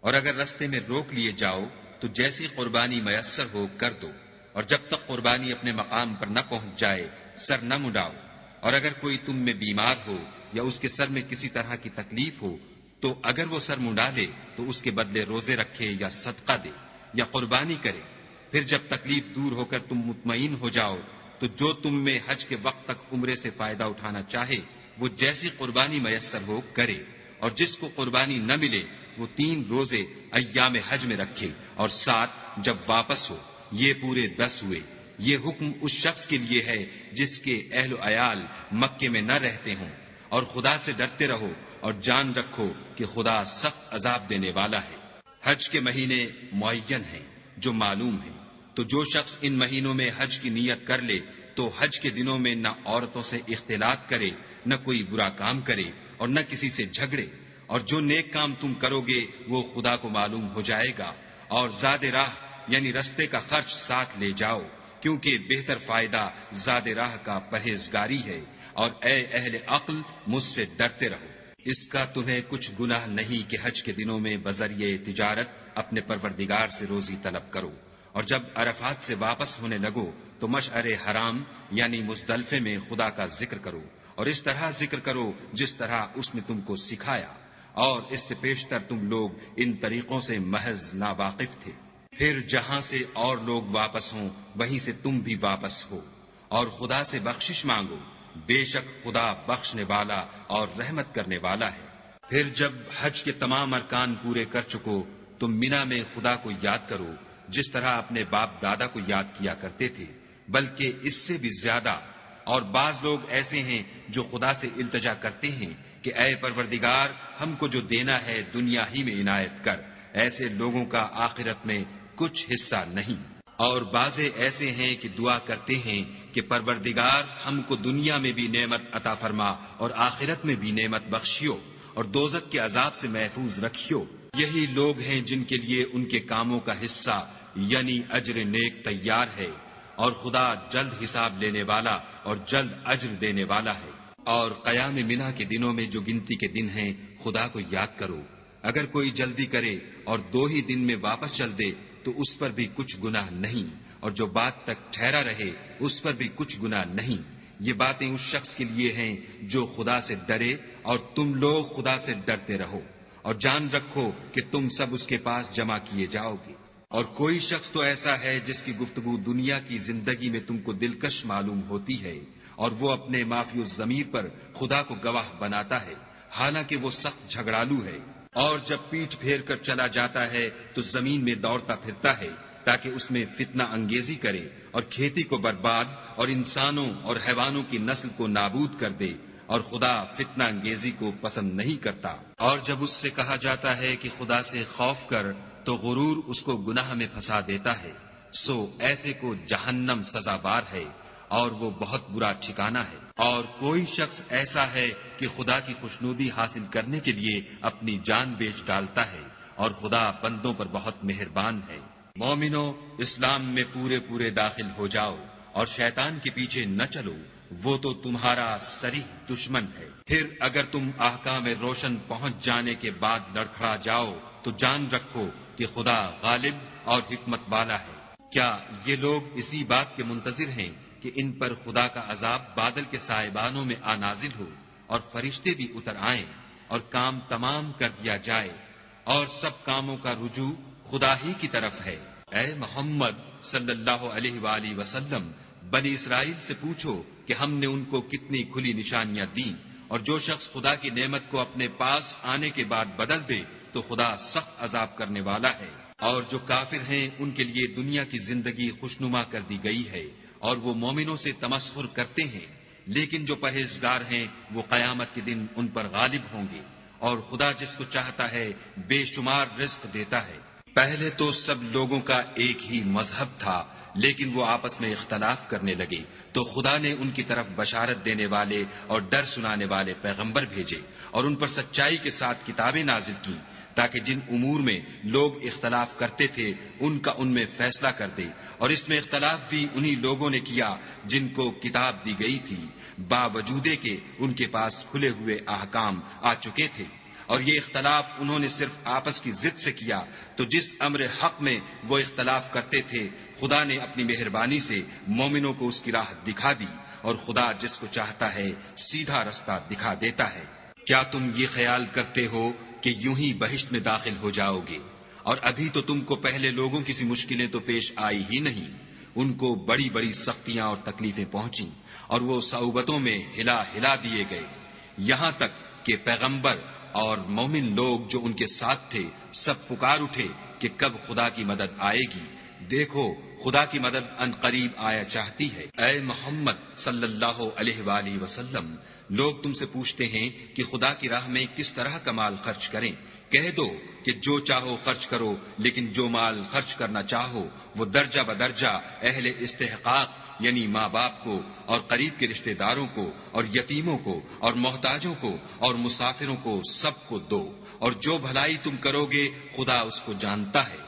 اور اگر رستے میں روک لیے جاؤ تو جیسی قربانی میسر ہو کر دو، اور جب تک قربانی اپنے مقام پر نہ پہنچ جائے سر نہ مڈاؤ۔ اور اگر کوئی تم میں بیمار ہو یا اس کے سر میں کسی طرح کی تکلیف ہو تو اگر وہ سر منڈا لے تو اس کے بدلے روزے رکھے یا صدقہ دے یا قربانی کرے۔ پھر جب تکلیف دور ہو کر تم مطمئن ہو جاؤ تو جو تم میں حج کے وقت تک عمرے سے فائدہ اٹھانا چاہے وہ جیسی قربانی میسر ہو کرے، اور جس کو قربانی نہ ملے وہ 3 روزے ایام حج میں رکھے، اور 7 جب واپس ہو، یہ پورے 10 ہوئے۔ یہ حکم اس شخص کے لیے ہے جس کے اہل و عیال مکے میں نہ رہتے ہوں۔ اور خدا سے ڈرتے رہو اور جان رکھو کہ خدا سخت عذاب دینے والا ہے۔ حج کے مہینے معین ہیں جو معلوم ہیں، تو جو شخص ان مہینوں میں حج کی نیت کر لے تو حج کے دنوں میں نہ عورتوں سے اختلاط کرے، نہ کوئی برا کام کرے، اور نہ کسی سے جھگڑے۔ اور جو نیک کام تم کرو گے وہ خدا کو معلوم ہو جائے گا۔ اور زاد راہ یعنی رستے کا خرچ ساتھ لے جاؤ، کیونکہ بہتر فائدہ زاد راہ کا پرہیزگاری ہے۔ اور اے اہل عقل، مجھ سے ڈرتے رہو۔ اس کا تمہیں کچھ گناہ نہیں کہ حج کے دنوں میں بذریعہ تجارت اپنے پروردگار سے روزی طلب کرو، اور جب عرفات سے واپس ہونے لگو تو مشعر حرام یعنی مزدلفے میں خدا کا ذکر کرو، اور اس طرح ذکر کرو جس طرح اس نے تم کو سکھایا، اور اس سے پیشتر تم لوگ ان طریقوں سے محض ناواقف تھے۔ پھر جہاں سے اور لوگ واپس ہوں وہیں سے تم بھی واپس ہو، اور خدا سے بخشش مانگو، بے شک خدا بخشنے والا اور رحمت کرنے والا ہے۔ پھر جب حج کے تمام ارکان پورے کر چکو تو مینا میں خدا کو یاد کرو جس طرح اپنے باپ دادا کو یاد کیا کرتے تھے، بلکہ اس سے بھی زیادہ۔ اور بعض لوگ ایسے ہیں جو خدا سے التجا کرتے ہیں کہ اے پروردگار، ہم کو جو دینا ہے دنیا ہی میں عنایت کر۔ ایسے لوگوں کا آخرت میں کچھ حصہ نہیں۔ اور بعض ایسے ہیں کہ دعا کرتے ہیں کہ پروردگار ہم کو دنیا میں بھی نعمت عطا فرما اور آخرت میں بھی نعمت بخشیو، اور دوزخ کے عذاب سے محفوظ رکھیو۔ یہی لوگ ہیں جن کے لیے ان کے کاموں کا حصہ یعنی اجر نیک تیار ہے، اور خدا جلد حساب لینے والا اور جلد اجر دینے والا ہے۔ اور قیام منا کے دنوں میں جو گنتی کے دن ہیں خدا کو یاد کرو۔ اگر کوئی جلدی کرے اور 2 ہی دن میں واپس چل دے تو اس پر بھی کچھ گناہ نہیں، اور جو بات تک ٹھہرا رہے اس پر بھی کچھ گناہ نہیں۔ یہ باتیں اس شخص کے لیے ہیں جو خدا سے ڈرے، اور تم لوگ خدا سے ڈرتے رہو، اور جان رکھو کہ تم سب اس کے پاس جمع کیے جاؤ گے۔ اور کوئی شخص تو ایسا ہے جس کی گفتگو دنیا کی زندگی میں تم کو دلکش معلوم ہوتی ہے، اور وہ اپنے معافی الضمیر پر خدا کو گواہ بناتا ہے، حالانکہ وہ سخت جھگڑالو ہے، اور جب پیٹھ پھیر کر چلا جاتا ہے تو زمین میں دوڑتا پھرتا ہے تاکہ اس میں فتنہ انگیزی کرے اور کھیتی کو برباد اور انسانوں اور حیوانوں کی نسل کو نابود کر دے، اور خدا فتنہ انگیزی کو پسند نہیں کرتا۔ اور جب اس سے کہا جاتا ہے کہ خدا سے خوف کر تو غرور اس کو گناہ میں پھنسا دیتا ہے، سو ایسے کو جہنم سزاوار ہے، اور وہ بہت برا ٹھکانہ ہے۔ اور کوئی شخص ایسا ہے کہ خدا کی خوشنودی حاصل کرنے کے لیے اپنی جان بیچ ڈالتا ہے، اور خدا بندوں پر بہت مہربان ہے۔ مومنو، اسلام میں پورے داخل ہو جاؤ اور شیطان کے پیچھے نہ چلو، وہ تو تمہارا صریح دشمن ہے۔ پھر اگر تم احکام روشن پہنچ جانے کے بعد لڑکھڑا جاؤ تو جان رکھو کہ خدا غالب اور حکمت والا ہے۔ کیا یہ لوگ اسی بات کے منتظر ہیں کہ ان پر خدا کا عذاب بادل کے سائبانوں میں نازل ہو اور فرشتے بھی اتر آئیں اور کام تمام کر دیا جائے، اور سب کاموں کا رجوع خدا ہی کی طرف ہے؟ اے محمد صلی اللہ علیہ وآلہ وسلم، بنی اسرائیل سے پوچھو کہ ہم نے ان کو کتنی کھلی نشانیاں دیں، اور جو شخص خدا کی نعمت کو اپنے پاس آنے کے بعد بدل دے تو خدا سخت عذاب کرنے والا ہے۔ اور جو کافر ہیں ان کے لیے دنیا کی زندگی خوشنما کر دی گئی ہے، اور وہ مومنوں سے تمسخر کرتے ہیں، لیکن جو پرہیزگار ہیں وہ قیامت کے دن ان پر غالب ہوں گے، اور خدا جس کو چاہتا ہے بے شمار رزق دیتا ہے۔ پہلے تو سب لوگوں کا ایک ہی مذہب تھا، لیکن وہ آپس میں اختلاف کرنے لگے تو خدا نے ان کی طرف بشارت دینے والے اور ڈر سنانے والے پیغمبر بھیجے، اور ان پر سچائی کے ساتھ کتابیں نازل کی، تاکہ جن امور میں لوگ اختلاف کرتے تھے ان کا ان میں فیصلہ کر دے۔ اور اس میں اختلاف بھی انہی لوگوں نے کیا جن کو کتاب دی گئی تھی، باوجود کہ ان کے پاس کھلے ہوئے احکام آ چکے تھے، اور یہ اختلاف انہوں نے صرف آپس کی ضد سے کیا۔ تو جس امر حق میں وہ اختلاف کرتے تھے خدا نے اپنی مہربانی سے مومنوں کو اس کی راہ دکھا دی، اور خدا جس کو چاہتا ہے سیدھا رستہ دکھا دیتا ہے۔ کیا تم یہ خیال کرتے ہو کہ یوں ہی بہشت میں داخل ہو جاؤ گے؟ اور ابھی تو تم کو پہلے لوگوں کی سی مشکلیں تو پیش آئی ہی نہیں، ان کو بڑی بڑی سختیاں اور تکلیفیں پہنچیں، اور وہ صعوبتوں میں ہلا دیے گئے، یہاں تک کہ پیغمبر اور مومن لوگ جو ان کے ساتھ تھے سب پکار اٹھے کہ کب خدا کی مدد آئے گی۔ دیکھو خدا کی مدد ان قریب آیا چاہتی ہے۔ اے محمد صلی اللہ علیہ وآلہ وسلم، لوگ تم سے پوچھتے ہیں کہ خدا کی راہ میں کس طرح کا مال خرچ کریں۔ کہہ دو کہ جو چاہو خرچ کرو، لیکن جو مال خرچ کرنا چاہو وہ درجہ بدرجہ اہل استحقاق یعنی ماں باپ کو اور قریب کے رشتہ داروں کو اور یتیموں کو اور محتاجوں کو اور مسافروں کو سب کو دو، اور جو بھلائی تم کرو گے خدا اس کو جانتا ہے۔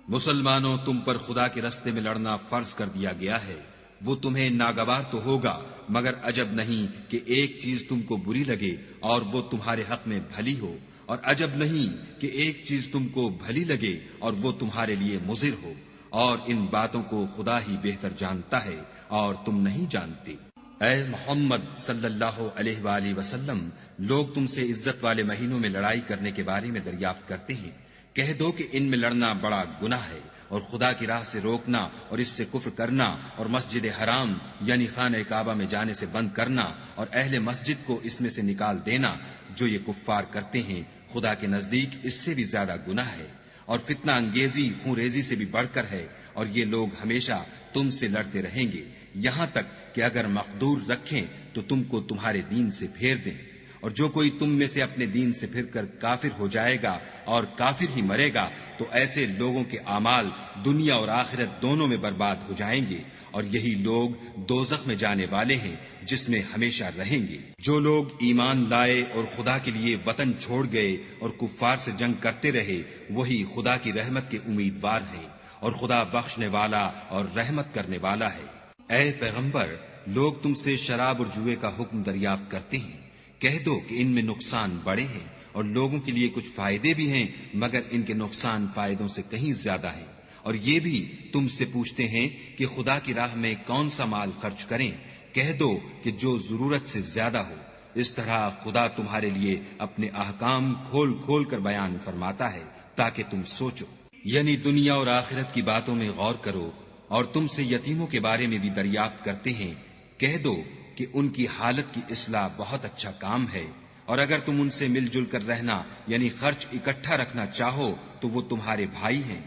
مسلمانوں، تم پر خدا کے رستے میں لڑنا فرض کر دیا گیا ہے، وہ تمہیں ناگوار تو ہوگا، مگر عجب نہیں کہ ایک چیز تم کو بری لگے اور وہ تمہارے حق میں بھلی ہو، اور عجب نہیں کہ ایک چیز تم کو بھلی لگے اور وہ تمہارے لیے مضر ہو، اور ان باتوں کو خدا ہی بہتر جانتا ہے اور تم نہیں جانتے۔ اے محمد صلی اللہ علیہ وآلہ وسلم، لوگ تم سے عزت والے مہینوں میں لڑائی کرنے کے بارے میں دریافت کرتے ہیں۔ کہہ دو کہ ان میں لڑنا بڑا گناہ ہے، اور خدا کی راہ سے روکنا اور اس سے کفر کرنا اور مسجد حرام یعنی خانہ کعبہ میں جانے سے بند کرنا اور اہل مسجد کو اس میں سے نکال دینا، جو یہ کفار کرتے ہیں خدا کے نزدیک اس سے بھی زیادہ گناہ ہے، اور فتنہ انگیزی خون ریزی سے بھی بڑھ کر ہے، اور یہ لوگ ہمیشہ تم سے لڑتے رہیں گے، یہاں تک کہ اگر مقدور رکھیں تو تم کو تمہارے دین سے پھیر دیں، اور جو کوئی تم میں سے اپنے دین سے پھر کر کافر ہو جائے گا اور کافر ہی مرے گا تو ایسے لوگوں کے اعمال دنیا اور آخرت دونوں میں برباد ہو جائیں گے، اور یہی لوگ دوزخ میں جانے والے ہیں جس میں ہمیشہ رہیں گے۔ جو لوگ ایمان لائے اور خدا کے لیے وطن چھوڑ گئے اور کفار سے جنگ کرتے رہے وہی خدا کی رحمت کے امیدوار ہیں، اور خدا بخشنے والا اور رحمت کرنے والا ہے۔ اے پیغمبر، لوگ تم سے شراب اور جوئے کا حکم دریافت کرتے ہیں، کہہ دو کہ ان میں نقصان بڑے ہیں اور لوگوں کے لیے کچھ فائدے بھی ہیں، مگر ان کے نقصان فائدوں سے کہیں زیادہ ہیں۔ اور یہ بھی تم سے پوچھتے ہیں کہ خدا کی راہ میں کون سا مال خرچ کریں، کہہ دو کہ جو ضرورت سے زیادہ ہو۔ اس طرح خدا تمہارے لیے اپنے احکام کھول کھول کر بیان فرماتا ہے تاکہ تم سوچو، یعنی دنیا اور آخرت کی باتوں میں غور کرو۔ اور تم سے یتیموں کے بارے میں بھی دریافت کرتے ہیں، کہہ دو کہ ان کی حالت کی اصلاح بہت اچھا کام ہے، اور اگر تم ان سے مل جل کر رہنا یعنی خرچ اکٹھا رکھنا چاہو تو وہ تمہارے بھائی ہیں،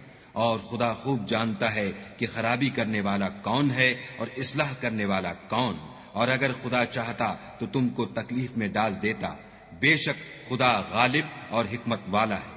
اور خدا خوب جانتا ہے کہ خرابی کرنے والا کون ہے اور اصلاح کرنے والا کون۔ اور اگر خدا چاہتا تو تم کو تکلیف میں ڈال دیتا، بے شک خدا غالب اور حکمت والا ہے۔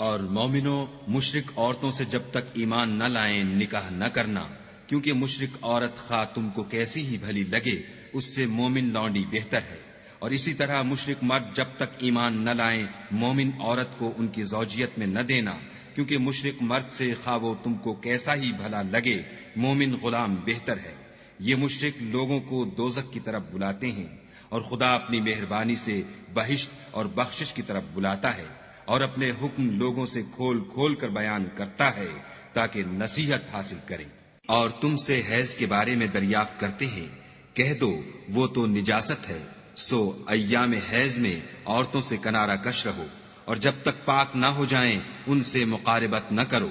اور مومنوں، مشرک عورتوں سے جب تک ایمان نہ لائیں نکاح نہ کرنا، کیونکہ مشرک عورت خواہ تم کو کیسی ہی بھلی لگے اس سے مومن لونڈی بہتر ہے۔ اور اسی طرح مشرک مرد جب تک ایمان نہ لائیں مومن عورت کو ان کی زوجیت میں نہ دینا، کیونکہ مشرک مرد سے خواہ وہ تم کو کیسا ہی بھلا لگے مومن غلام بہتر ہے۔ یہ مشرک لوگوں کو دوزخ کی طرف بلاتے ہیں، اور خدا اپنی مہربانی سے بہشت اور بخشش کی طرف بلاتا ہے، اور اپنے حکم لوگوں سے کھول کھول کر بیان کرتا ہے تاکہ نصیحت حاصل کریں۔ اور تم سے حیض کے بارے میں دریافت کرتے ہیں، کہہ دو وہ تو نجاست ہے، سو ایام حیض میں عورتوں سے کنارہ کش رہو، اور جب تک پاک نہ ہو جائیں ان سے مقاربت نہ کرو۔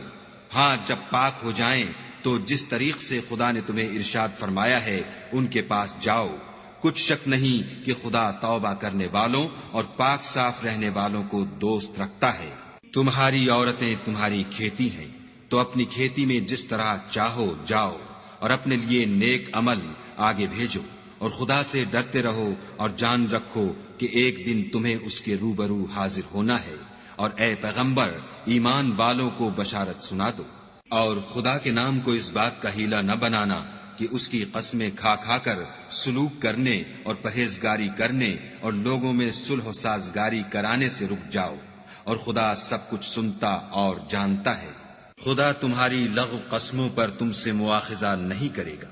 ہاں، جب پاک ہو جائیں تو جس طریق سے خدا نے تمہیں ارشاد فرمایا ہے ان کے پاس جاؤ۔ کچھ شک نہیں کہ خدا توبہ کرنے والوں اور پاک صاف رہنے والوں کو دوست رکھتا ہے۔ تمہاری عورتیں تمہاری کھیتی ہیں، تو اپنی کھیتی میں جس طرح چاہو جاؤ، اور اپنے لیے نیک عمل آگے بھیجو، اور خدا سے ڈرتے رہو، اور جان رکھو کہ ایک دن تمہیں اس کے روبرو حاضر ہونا ہے۔ اور اے پیغمبر، ایمان والوں کو بشارت سنا دو، اور خدا کے نام کو اس بات کا ہیلہ نہ بنانا کہ اس کی قسمیں کھا کھا کر سلوک کرنے اور پرہیزگاری کرنے اور لوگوں میں صلح و سازگاری کرانے سے رک جاؤ، اور خدا سب کچھ سنتا اور جانتا ہے۔ خدا تمہاری لغو قسموں پر تم سے مواخذہ نہیں کرے گا،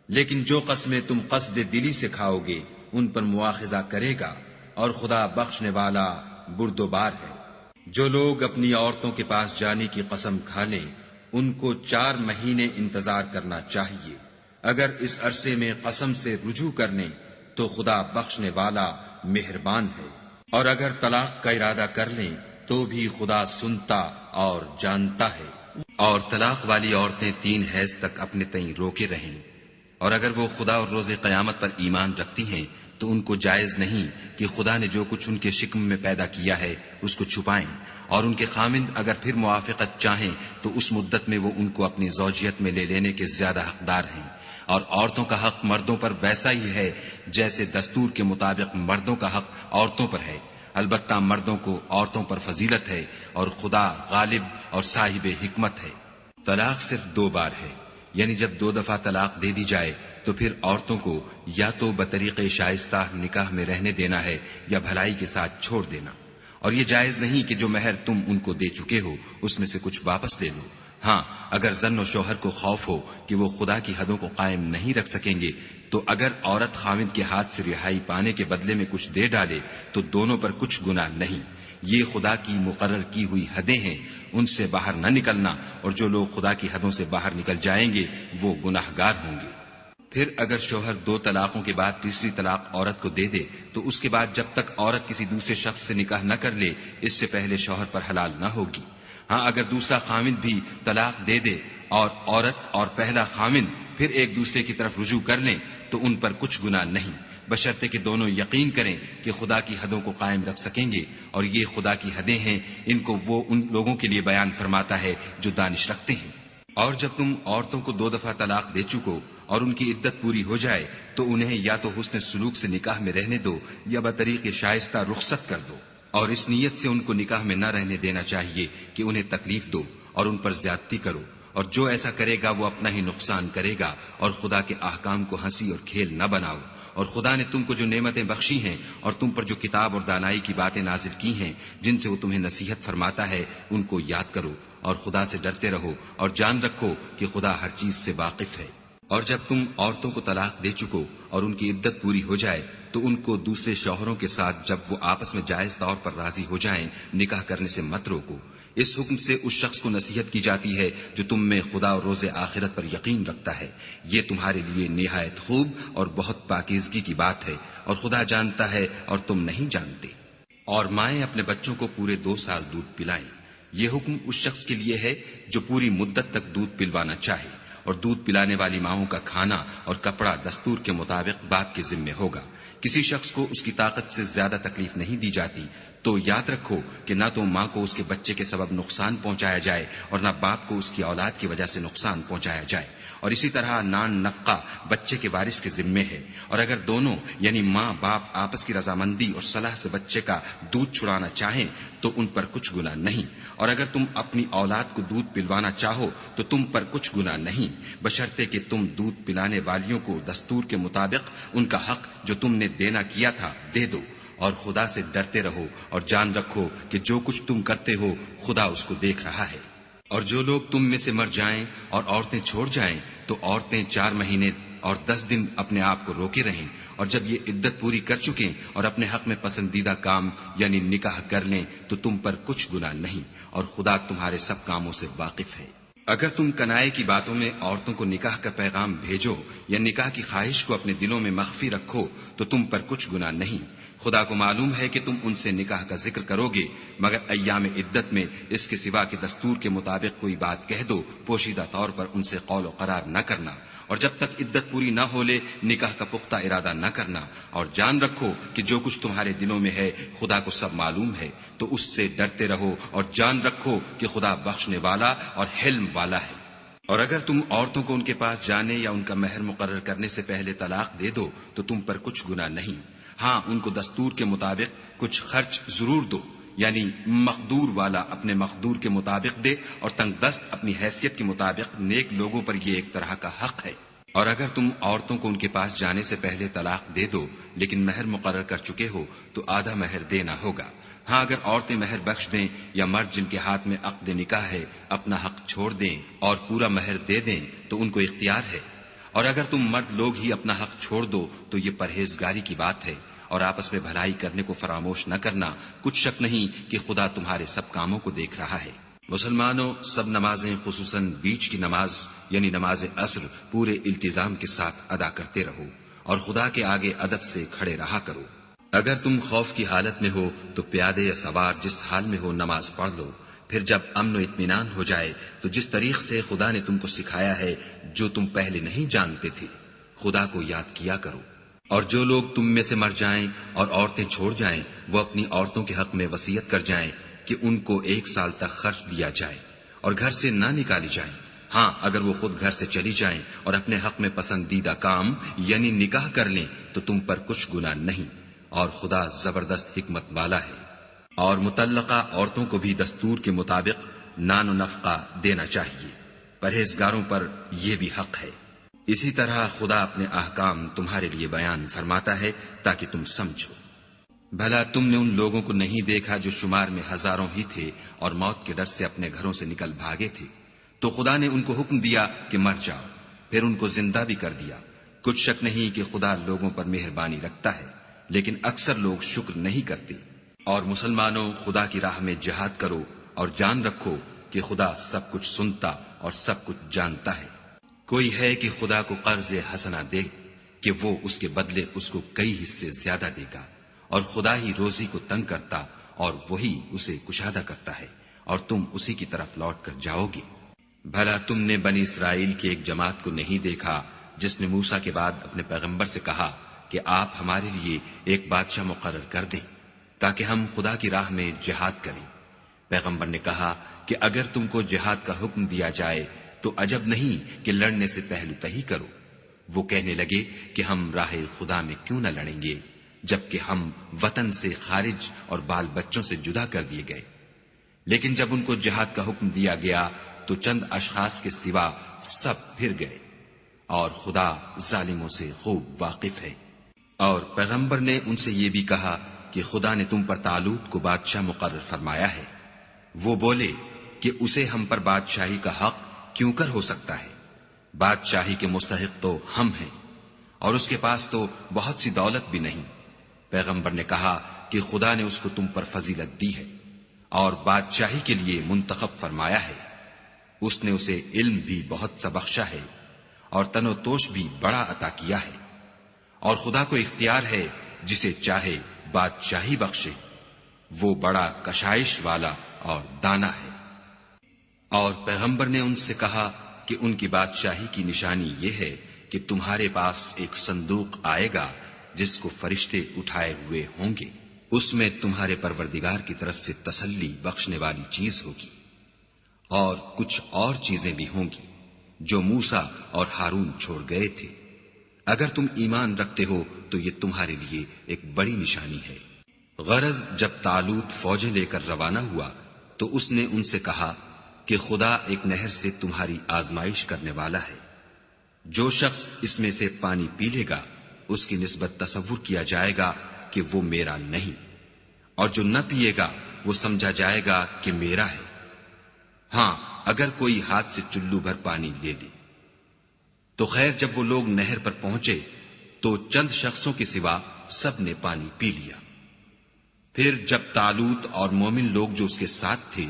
لیکن جو قسمیں تم قصد دلی سے کھاؤ گے ان پر مواخذہ کرے گا، اور خدا بخشنے والا بردبار ہے۔ جو لوگ اپنی عورتوں کے پاس جانے کی قسم کھا لیں ان کو 4 مہینے انتظار کرنا چاہیے۔ اگر اس عرصے میں قسم سے رجوع کر لیں تو خدا بخشنے والا مہربان ہے، اور اگر طلاق کا ارادہ کر لیں تو بھی خدا سنتا اور جانتا ہے۔ اور طلاق والی عورتیں 3 حیض تک اپنے تئیں روکے رہیں، اور اگر وہ خدا اور روز قیامت پر ایمان رکھتی ہیں تو ان کو جائز نہیں کہ خدا نے جو کچھ ان کے شکم میں پیدا کیا ہے اس کو چھپائیں، اور ان کے خامند اگر پھر موافقت چاہیں تو اس مدت میں وہ ان کو اپنی زوجیت میں لے لینے کے زیادہ حقدار ہیں۔ اور عورتوں کا حق مردوں پر ویسا ہی ہے جیسے دستور کے مطابق مردوں کا حق عورتوں پر ہے، البتہ مردوں کو عورتوں پر فضیلت ہے، اور خدا غالب اور صاحب حکمت ہے۔ طلاق صرف 2 بار ہے، یعنی جب 2 دفعہ طلاق دے دی جائے تو پھر عورتوں کو یا تو بطریق شائستہ نکاح میں رہنے دینا ہے یا بھلائی کے ساتھ چھوڑ دینا، اور یہ جائز نہیں کہ جو مہر تم ان کو دے چکے ہو اس میں سے کچھ واپس لے لو۔ ہاں، اگر زن و شوہر کو خوف ہو کہ وہ خدا کی حدوں کو قائم نہیں رکھ سکیں گے تو اگر عورت خاوند کے ہاتھ سے رہائی پانے کے بدلے میں کچھ دے ڈالے تو دونوں پر کچھ گناہ نہیں۔ یہ خدا کی مقرر کی ہوئی حدیں ہیں، ان سے باہر نہ نکلنا، اور جو لوگ خدا کی حدوں سے باہر نکل جائیں گے وہ گناہگار ہوں گے۔ پھر اگر شوہر 2 طلاقوں کے بعد تیسری طلاق عورت کو دے دے تو اس کے بعد جب تک عورت کسی دوسرے شخص سے نکاح نہ کر لے اس سے پہلے شوہر پر حلال نہ ہوگی۔ ہاں، اگر دوسرا خامند بھی طلاق دے دے اور عورت اور پہلا خامند پھر ایک دوسرے کی طرف رجوع کر لیں تو ان پر کچھ گناہ نہیں، بشرطے کہ دونوں یقین کریں کہ خدا کی حدوں کو قائم رکھ سکیں گے، اور یہ خدا کی حدیں ہیں، ان کو وہ ان لوگوں کے لیے بیان فرماتا ہے جو دانش رکھتے ہیں۔ اور جب تم عورتوں کو 2 دفعہ طلاق دے چکو اور ان کی عدت پوری ہو جائے تو انہیں یا تو حسن سلوک سے نکاح میں رہنے دو یا بطریق شائستہ رخصت کر دو، اور اس نیت سے ان کو نکاح میں نہ رہنے دینا چاہیے کہ انہیں تکلیف دو اور ان پر زیادتی کرو، اور جو ایسا کرے گا وہ اپنا ہی نقصان کرے گا، اور خدا کے احکام کو ہنسی اور کھیل نہ بناؤ، اور خدا نے تم کو جو نعمتیں بخشی ہیں اور تم پر جو کتاب اور دانائی کی باتیں نازل کی ہیں جن سے وہ تمہیں نصیحت فرماتا ہے ان کو یاد کرو اور خدا سے ڈرتے رہو اور جان رکھو کہ خدا ہر چیز سے واقف ہے۔ اور جب تم عورتوں کو طلاق دے چکو اور ان کی عدت پوری ہو جائے تو ان کو دوسرے شوہروں کے ساتھ جب وہ آپس میں جائز طور پر راضی ہو جائیں نکاح کرنے سے مت روکو۔ اس حکم سے اس شخص کو نصیحت کی جاتی ہے جو تم میں خدا اور روز آخرت پر یقین رکھتا ہے، یہ تمہارے لیے نہایت خوب اور بہت پاکیزگی کی بات ہے، اور خدا جانتا ہے اور تم نہیں جانتے۔ اور مائیں اپنے بچوں کو پورے 2 سال دودھ پلائیں، یہ حکم اس شخص کے لیے ہے جو پوری مدت تک دودھ پلوانا چاہے، اور دودھ پلانے والی ماؤں کا کھانا اور کپڑا دستور کے مطابق باپ کے ذمے ہوگا۔ کسی شخص کو اس کی طاقت سے زیادہ تکلیف نہیں دی جاتی، تو یاد رکھو کہ نہ تو ماں کو اس کے بچے کے سبب نقصان پہنچایا جائے اور نہ باپ کو اس کی اولاد کی وجہ سے نقصان پہنچایا جائے، اور اسی طرح نان نفقہ بچے کے وارث کے ذمے ہے، اور اگر دونوں یعنی ماں باپ آپس کی رضامندی اور صلاح سے بچے کا دودھ چھڑانا چاہیں تو ان پر کچھ گناہ نہیں، اور اگر تم اپنی اولاد کو دودھ پلوانا چاہو تو تم پر کچھ گناہ نہیں، بشرطے کہ تم دودھ پلانے والیوں کو دستور کے مطابق ان کا حق جو تم نے دینا کیا تھا دے دو، اور خدا سے ڈرتے رہو اور جان رکھو کہ جو کچھ تم کرتے ہو خدا اس کو دیکھ رہا ہے۔ اور جو لوگ تم میں سے مر جائیں اور عورتیں چھوڑ جائیں تو عورتیں 4 مہینے اور 10 دن اپنے آپ کو روکے رہیں، اور جب یہ عدت پوری کر چکیں اور اپنے حق میں پسندیدہ کام یعنی نکاح کر لیں تو تم پر کچھ گناہ نہیں، اور خدا تمہارے سب کاموں سے واقف ہے۔ اگر تم کنائے کی باتوں میں عورتوں کو نکاح کا پیغام بھیجو یا نکاح کی خواہش کو اپنے دلوں میں مخفی رکھو تو تم پر کچھ گناہ نہیں، خدا کو معلوم ہے کہ تم ان سے نکاح کا ذکر کرو گے، مگر ایام عدت میں اس کے سوا کہ دستور کے مطابق کوئی بات کہہ دو، پوشیدہ طور پر ان سے قول و قرار نہ کرنا، اور جب تک عدت پوری نہ ہو لے نکاح کا پختہ ارادہ نہ کرنا، اور جان رکھو کہ جو کچھ تمہارے دلوں میں ہے خدا کو سب معلوم ہے، تو اس سے ڈرتے رہو اور جان رکھو کہ خدا بخشنے والا اور حلم والا ہے۔ اور اگر تم عورتوں کو ان کے پاس جانے یا ان کا مہر مقرر کرنے سے پہلے طلاق دے دو تو تم پر کچھ گناہ نہیں، ہاں ان کو دستور کے مطابق کچھ خرچ ضرور دو، یعنی مقدور والا اپنے مقدور کے مطابق دے اور تنگ دست اپنی حیثیت کے مطابق، نیک لوگوں پر یہ ایک طرح کا حق ہے۔ اور اگر تم عورتوں کو ان کے پاس جانے سے پہلے طلاق دے دو لیکن مہر مقرر کر چکے ہو تو آدھا مہر دینا ہوگا، ہاں اگر عورتیں مہر بخش دیں یا مرد جن کے ہاتھ میں عقد نکاح ہے اپنا حق چھوڑ دیں اور پورا مہر دے دیں تو ان کو اختیار ہے، اور اگر تم مرد لوگ ہی اپنا حق چھوڑ دو تو یہ پرہیزگاری کی بات ہے، اور آپس میں بھلائی کرنے کو فراموش نہ کرنا، کچھ شک نہیں کہ خدا تمہارے سب کاموں کو دیکھ رہا ہے۔ مسلمانوں، سب نمازیں خصوصاً بیچ کی نماز یعنی نماز عصر پورے التزام کے ساتھ ادا کرتے رہو اور خدا کے آگے ادب سے کھڑے رہا کرو۔ اگر تم خوف کی حالت میں ہو تو پیادے یا سوار جس حال میں ہو نماز پڑھ لو، پھر جب امن و اطمینان ہو جائے تو جس طریق سے خدا نے تم کو سکھایا ہے جو تم پہلے نہیں جانتے تھے خدا کو یاد کیا کرو۔ اور جو لوگ تم میں سے مر جائیں اور عورتیں چھوڑ جائیں وہ اپنی عورتوں کے حق میں وصیت کر جائیں کہ ان کو 1 سال تک خرچ دیا جائے اور گھر سے نہ نکالی جائیں، ہاں اگر وہ خود گھر سے چلی جائیں اور اپنے حق میں پسندیدہ کام یعنی نکاح کر لیں تو تم پر کچھ گناہ نہیں، اور خدا زبردست حکمت والا ہے۔ اور مطلقہ عورتوں کو بھی دستور کے مطابق نان و نفقہ دینا چاہیے، پرہیزگاروں پر یہ بھی حق ہے۔ اسی طرح خدا اپنے احکام تمہارے لیے بیان فرماتا ہے تاکہ تم سمجھو۔ بھلا تم نے ان لوگوں کو نہیں دیکھا جو شمار میں ہزاروں ہی تھے اور موت کے ڈر سے اپنے گھروں سے نکل بھاگے تھے، تو خدا نے ان کو حکم دیا کہ مر جاؤ، پھر ان کو زندہ بھی کر دیا۔ کچھ شک نہیں کہ خدا لوگوں پر مہربانی رکھتا ہے، لیکن اکثر لوگ شکر نہیں کرتے۔ اور مسلمانوں، خدا کی راہ میں جہاد کرو اور جان رکھو کہ خدا سب کچھ سنتا اور سب کچھ جانتا ہے۔ کوئی ہے کہ خدا کو قرض حسنہ دے کہ وہ اس کے بدلے اس کو کئی حصے زیادہ دے گا، اور خدا ہی روزی کو تنگ کرتا اور وہی اسے کشادہ کرتا ہے، اور تم اسی کی طرف لوٹ کر جاؤ گے۔ بھلا تم نے بنی اسرائیل کی ایک جماعت کو نہیں دیکھا جس نے موسیٰ کے بعد اپنے پیغمبر سے کہا کہ آپ ہمارے لیے ایک بادشاہ مقرر کر دیں تاکہ ہم خدا کی راہ میں جہاد کریں؟ پیغمبر نے کہا کہ اگر تم کو جہاد کا حکم دیا جائے تو عجب نہیں کہ لڑنے سے پہلو تہی کرو۔ وہ کہنے لگے کہ ہم راہ خدا میں کیوں نہ لڑیں گے جبکہ ہم وطن سے خارج اور بال بچوں سے جدا کر دیے گئے۔ لیکن جب ان کو جہاد کا حکم دیا گیا تو چند اشخاص کے سوا سب پھر گئے، اور خدا ظالموں سے خوب واقف ہے۔ اور پیغمبر نے ان سے یہ بھی کہا کہ خدا نے تم پر طالوت کو بادشاہ مقرر فرمایا ہے۔ وہ بولے کہ اسے ہم پر بادشاہی کا حق کیوں کر ہو سکتا ہے؟ بادشاہی کے مستحق تو ہم ہیں، اور اس کے پاس تو بہت سی دولت بھی نہیں۔ پیغمبر نے کہا کہ خدا نے اس کو تم پر فضیلت دی ہے اور بادشاہی کے لیے منتخب فرمایا ہے۔ اس نے اسے علم بھی بہت سا بخشا ہے اور تن و توش بھی بڑا عطا کیا ہے، اور خدا کو اختیار ہے جسے چاہے بادشاہی بخشے۔ وہ بڑا کشائش والا اور دانا ہے۔ اور پیغمبر نے ان سے کہا کہ ان کی بادشاہی کی نشانی یہ ہے کہ تمہارے پاس ایک صندوق آئے گا جس کو فرشتے اٹھائے ہوئے ہوں گے۔ اس میں تمہارے پروردگار کی طرف سے تسلی بخشنے والی چیز ہوگی، اور کچھ اور چیزیں بھی ہوں گی جو موسیٰ اور ہارون چھوڑ گئے تھے۔ اگر تم ایمان رکھتے ہو تو یہ تمہارے لیے ایک بڑی نشانی ہے۔ غرض جب طالوت فوجیں لے کر روانہ ہوا تو اس نے ان سے کہا کہ خدا ایک نہر سے تمہاری آزمائش کرنے والا ہے۔ جو شخص اس میں سے پانی پی لے گا اس کی نسبت تصور کیا جائے گا کہ وہ میرا نہیں، اور جو نہ پیے گا وہ سمجھا جائے گا کہ میرا ہے۔ ہاں، اگر کوئی ہاتھ سے چلو بھر پانی لے لے تو خیر، جب وہ لوگ نہر پر پہنچے تو چند شخصوں کے سوا سب نے پانی پی لیا۔ پھر جب طالوت اور مومن لوگ جو اس کے ساتھ تھے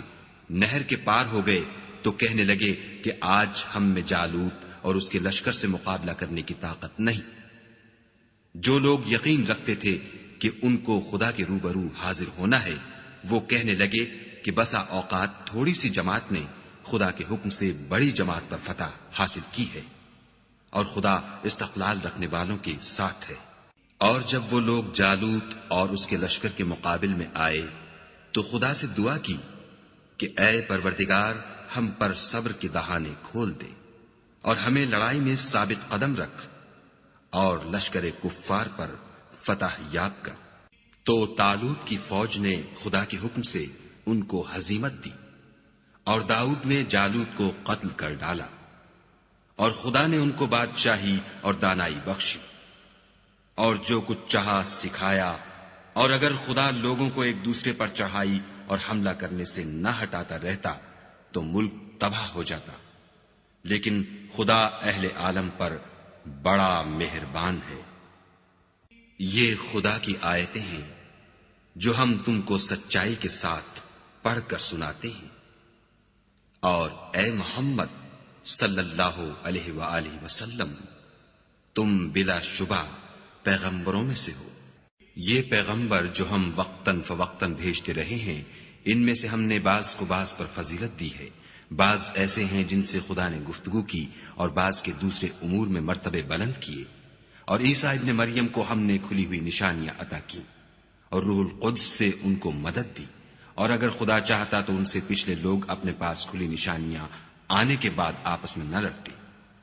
نہر کے پار ہو گئے تو کہنے لگے کہ آج ہم میں جالوت اور اس کے لشکر سے مقابلہ کرنے کی طاقت نہیں۔ جو لوگ یقین رکھتے تھے کہ ان کو خدا کے روبرو حاضر ہونا ہے وہ کہنے لگے کہ بسا اوقات تھوڑی سی جماعت نے خدا کے حکم سے بڑی جماعت پر فتح حاصل کی ہے، اور خدا استقلال رکھنے والوں کے ساتھ ہے۔ اور جب وہ لوگ جالوت اور اس کے لشکر کے مقابل میں آئے تو خدا سے دعا کی کہ اے پروردگار، ہم پر صبر کے دہانے کھول دے اور ہمیں لڑائی میں ثابت قدم رکھ اور لشکر کفار پر فتح یاب کر۔ تو طالوت کی فوج نے خدا کے حکم سے ان کو ہزیمت دی، اور داؤد نے جالوت کو قتل کر ڈالا، اور خدا نے ان کو بادشاہی اور دانائی بخشی، اور جو کچھ چاہا سکھایا۔ اور اگر خدا لوگوں کو ایک دوسرے پر چڑھائی اور حملہ کرنے سے نہ ہٹاتا رہتا تو ملک تباہ ہو جاتا، لیکن خدا اہل عالم پر بڑا مہربان ہے۔ یہ خدا کی آیتیں ہیں جو ہم تم کو سچائی کے ساتھ پڑھ کر سناتے ہیں۔ اور اے محمد صلی اللہ علیہ وآلہ وسلم، تم بلا شبہ پیغمبروں میں سے ہو۔ یہ پیغمبر جو ہم وقتاً فوقتاً بھیجتے رہے ہیں، ان میں سے ہم نے بعض کو بعض پر فضیلت دی ہے۔ بعض ایسے ہیں جن سے خدا نے گفتگو کی، اور بعض کے دوسرے امور میں مرتبے بلند کیے۔ اور عیسیٰ ابن مریم کو ہم نے کھلی ہوئی نشانیاں عطا کی، اور روح القدس سے ان کو مدد دی۔ اور اگر خدا چاہتا تو ان سے پچھلے لوگ اپنے پاس کھلی نشانیاں آنے کے بعد آپس میں نہ لڑتے،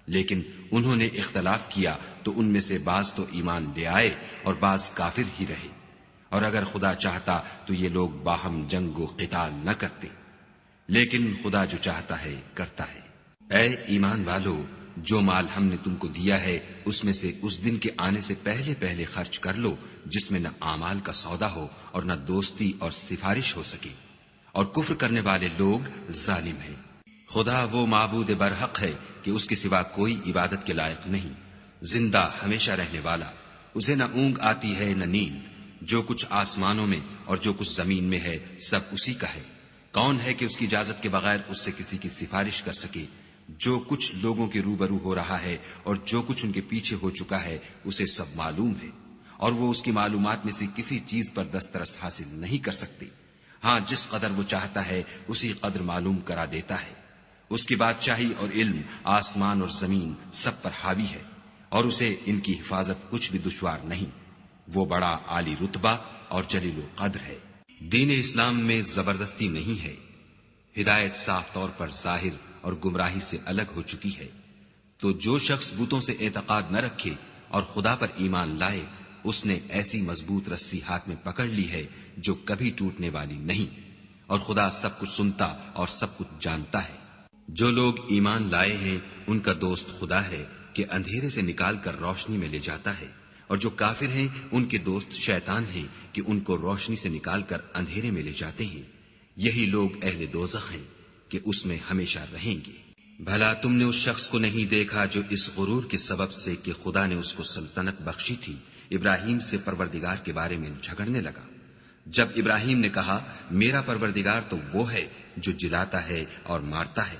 لیکن انہوں نے اختلاف کیا تو ان میں سے بعض تو ایمان لے آئے اور بعض کافر ہی رہے۔ اور اگر خدا چاہتا تو یہ لوگ باہم جنگ و قتال نہ کرتے، لیکن خدا جو چاہتا ہے کرتا ہے۔ اے ایمان والو، جو مال ہم نے تم کو دیا ہے اس میں سے اس دن کے آنے سے پہلے پہلے خرچ کر لو جس میں نہ اعمال کا سودا ہو اور نہ دوستی اور سفارش ہو سکے، اور کفر کرنے والے لوگ ظالم ہیں۔ خدا وہ معبود برحق ہے کہ اس کے سوا کوئی عبادت کے لائق نہیں، زندہ ہمیشہ رہنے والا، اسے نہ اونگ آتی ہے نہ نیند۔ جو کچھ آسمانوں میں اور جو کچھ زمین میں ہے سب اسی کا ہے۔ کون ہے کہ اس کی اجازت کے بغیر اس سے کسی کی سفارش کر سکے؟ جو کچھ لوگوں کے روبرو ہو رہا ہے اور جو کچھ ان کے پیچھے ہو چکا ہے اسے سب معلوم ہے، اور وہ اس کی معلومات میں سے کسی چیز پر دسترس حاصل نہیں کر سکتے۔ ہاں، جس قدر وہ چاہتا ہے اسی قدر معلوم کرا دیتا ہے۔ اس کی بادشاہی اور علم آسمان اور زمین سب پر حاوی ہے، اور اسے ان کی حفاظت کچھ بھی دشوار نہیں۔ وہ بڑا عالی رتبہ اور جلیل القدر ہے۔ دین اسلام میں زبردستی نہیں ہے، ہدایت صاف طور پر ظاہر اور گمراہی سے الگ ہو چکی ہے۔ تو جو شخص بتوں سے اعتقاد نہ رکھے اور خدا پر ایمان لائے، اس نے ایسی مضبوط رسی ہاتھ میں پکڑ لی ہے جو کبھی ٹوٹنے والی نہیں، اور خدا سب کچھ سنتا اور سب کچھ جانتا ہے۔ جو لوگ ایمان لائے ہیں ان کا دوست خدا ہے کہ اندھیرے سے نکال کر روشنی میں لے جاتا ہے، اور جو کافر ہیں ان کے دوست شیطان ہیں کہ ان کو روشنی سے نکال کر اندھیرے میں لے جاتے ہیں. یہی لوگ اہل دوزخ ہیں کہ اس میں ہمیشہ رہیں گے. بھلا تم نے اس شخص کو نہیں دیکھا جو اس غرور کے سبب سے کہ خدا نے اس کو سلطنت بخشی تھی ابراہیم سے پروردگار کے بارے میں جھگڑنے لگا. جب ابراہیم نے کہا میرا پروردگار تو وہ ہے جو جلاتا ہے اور مارتا ہے،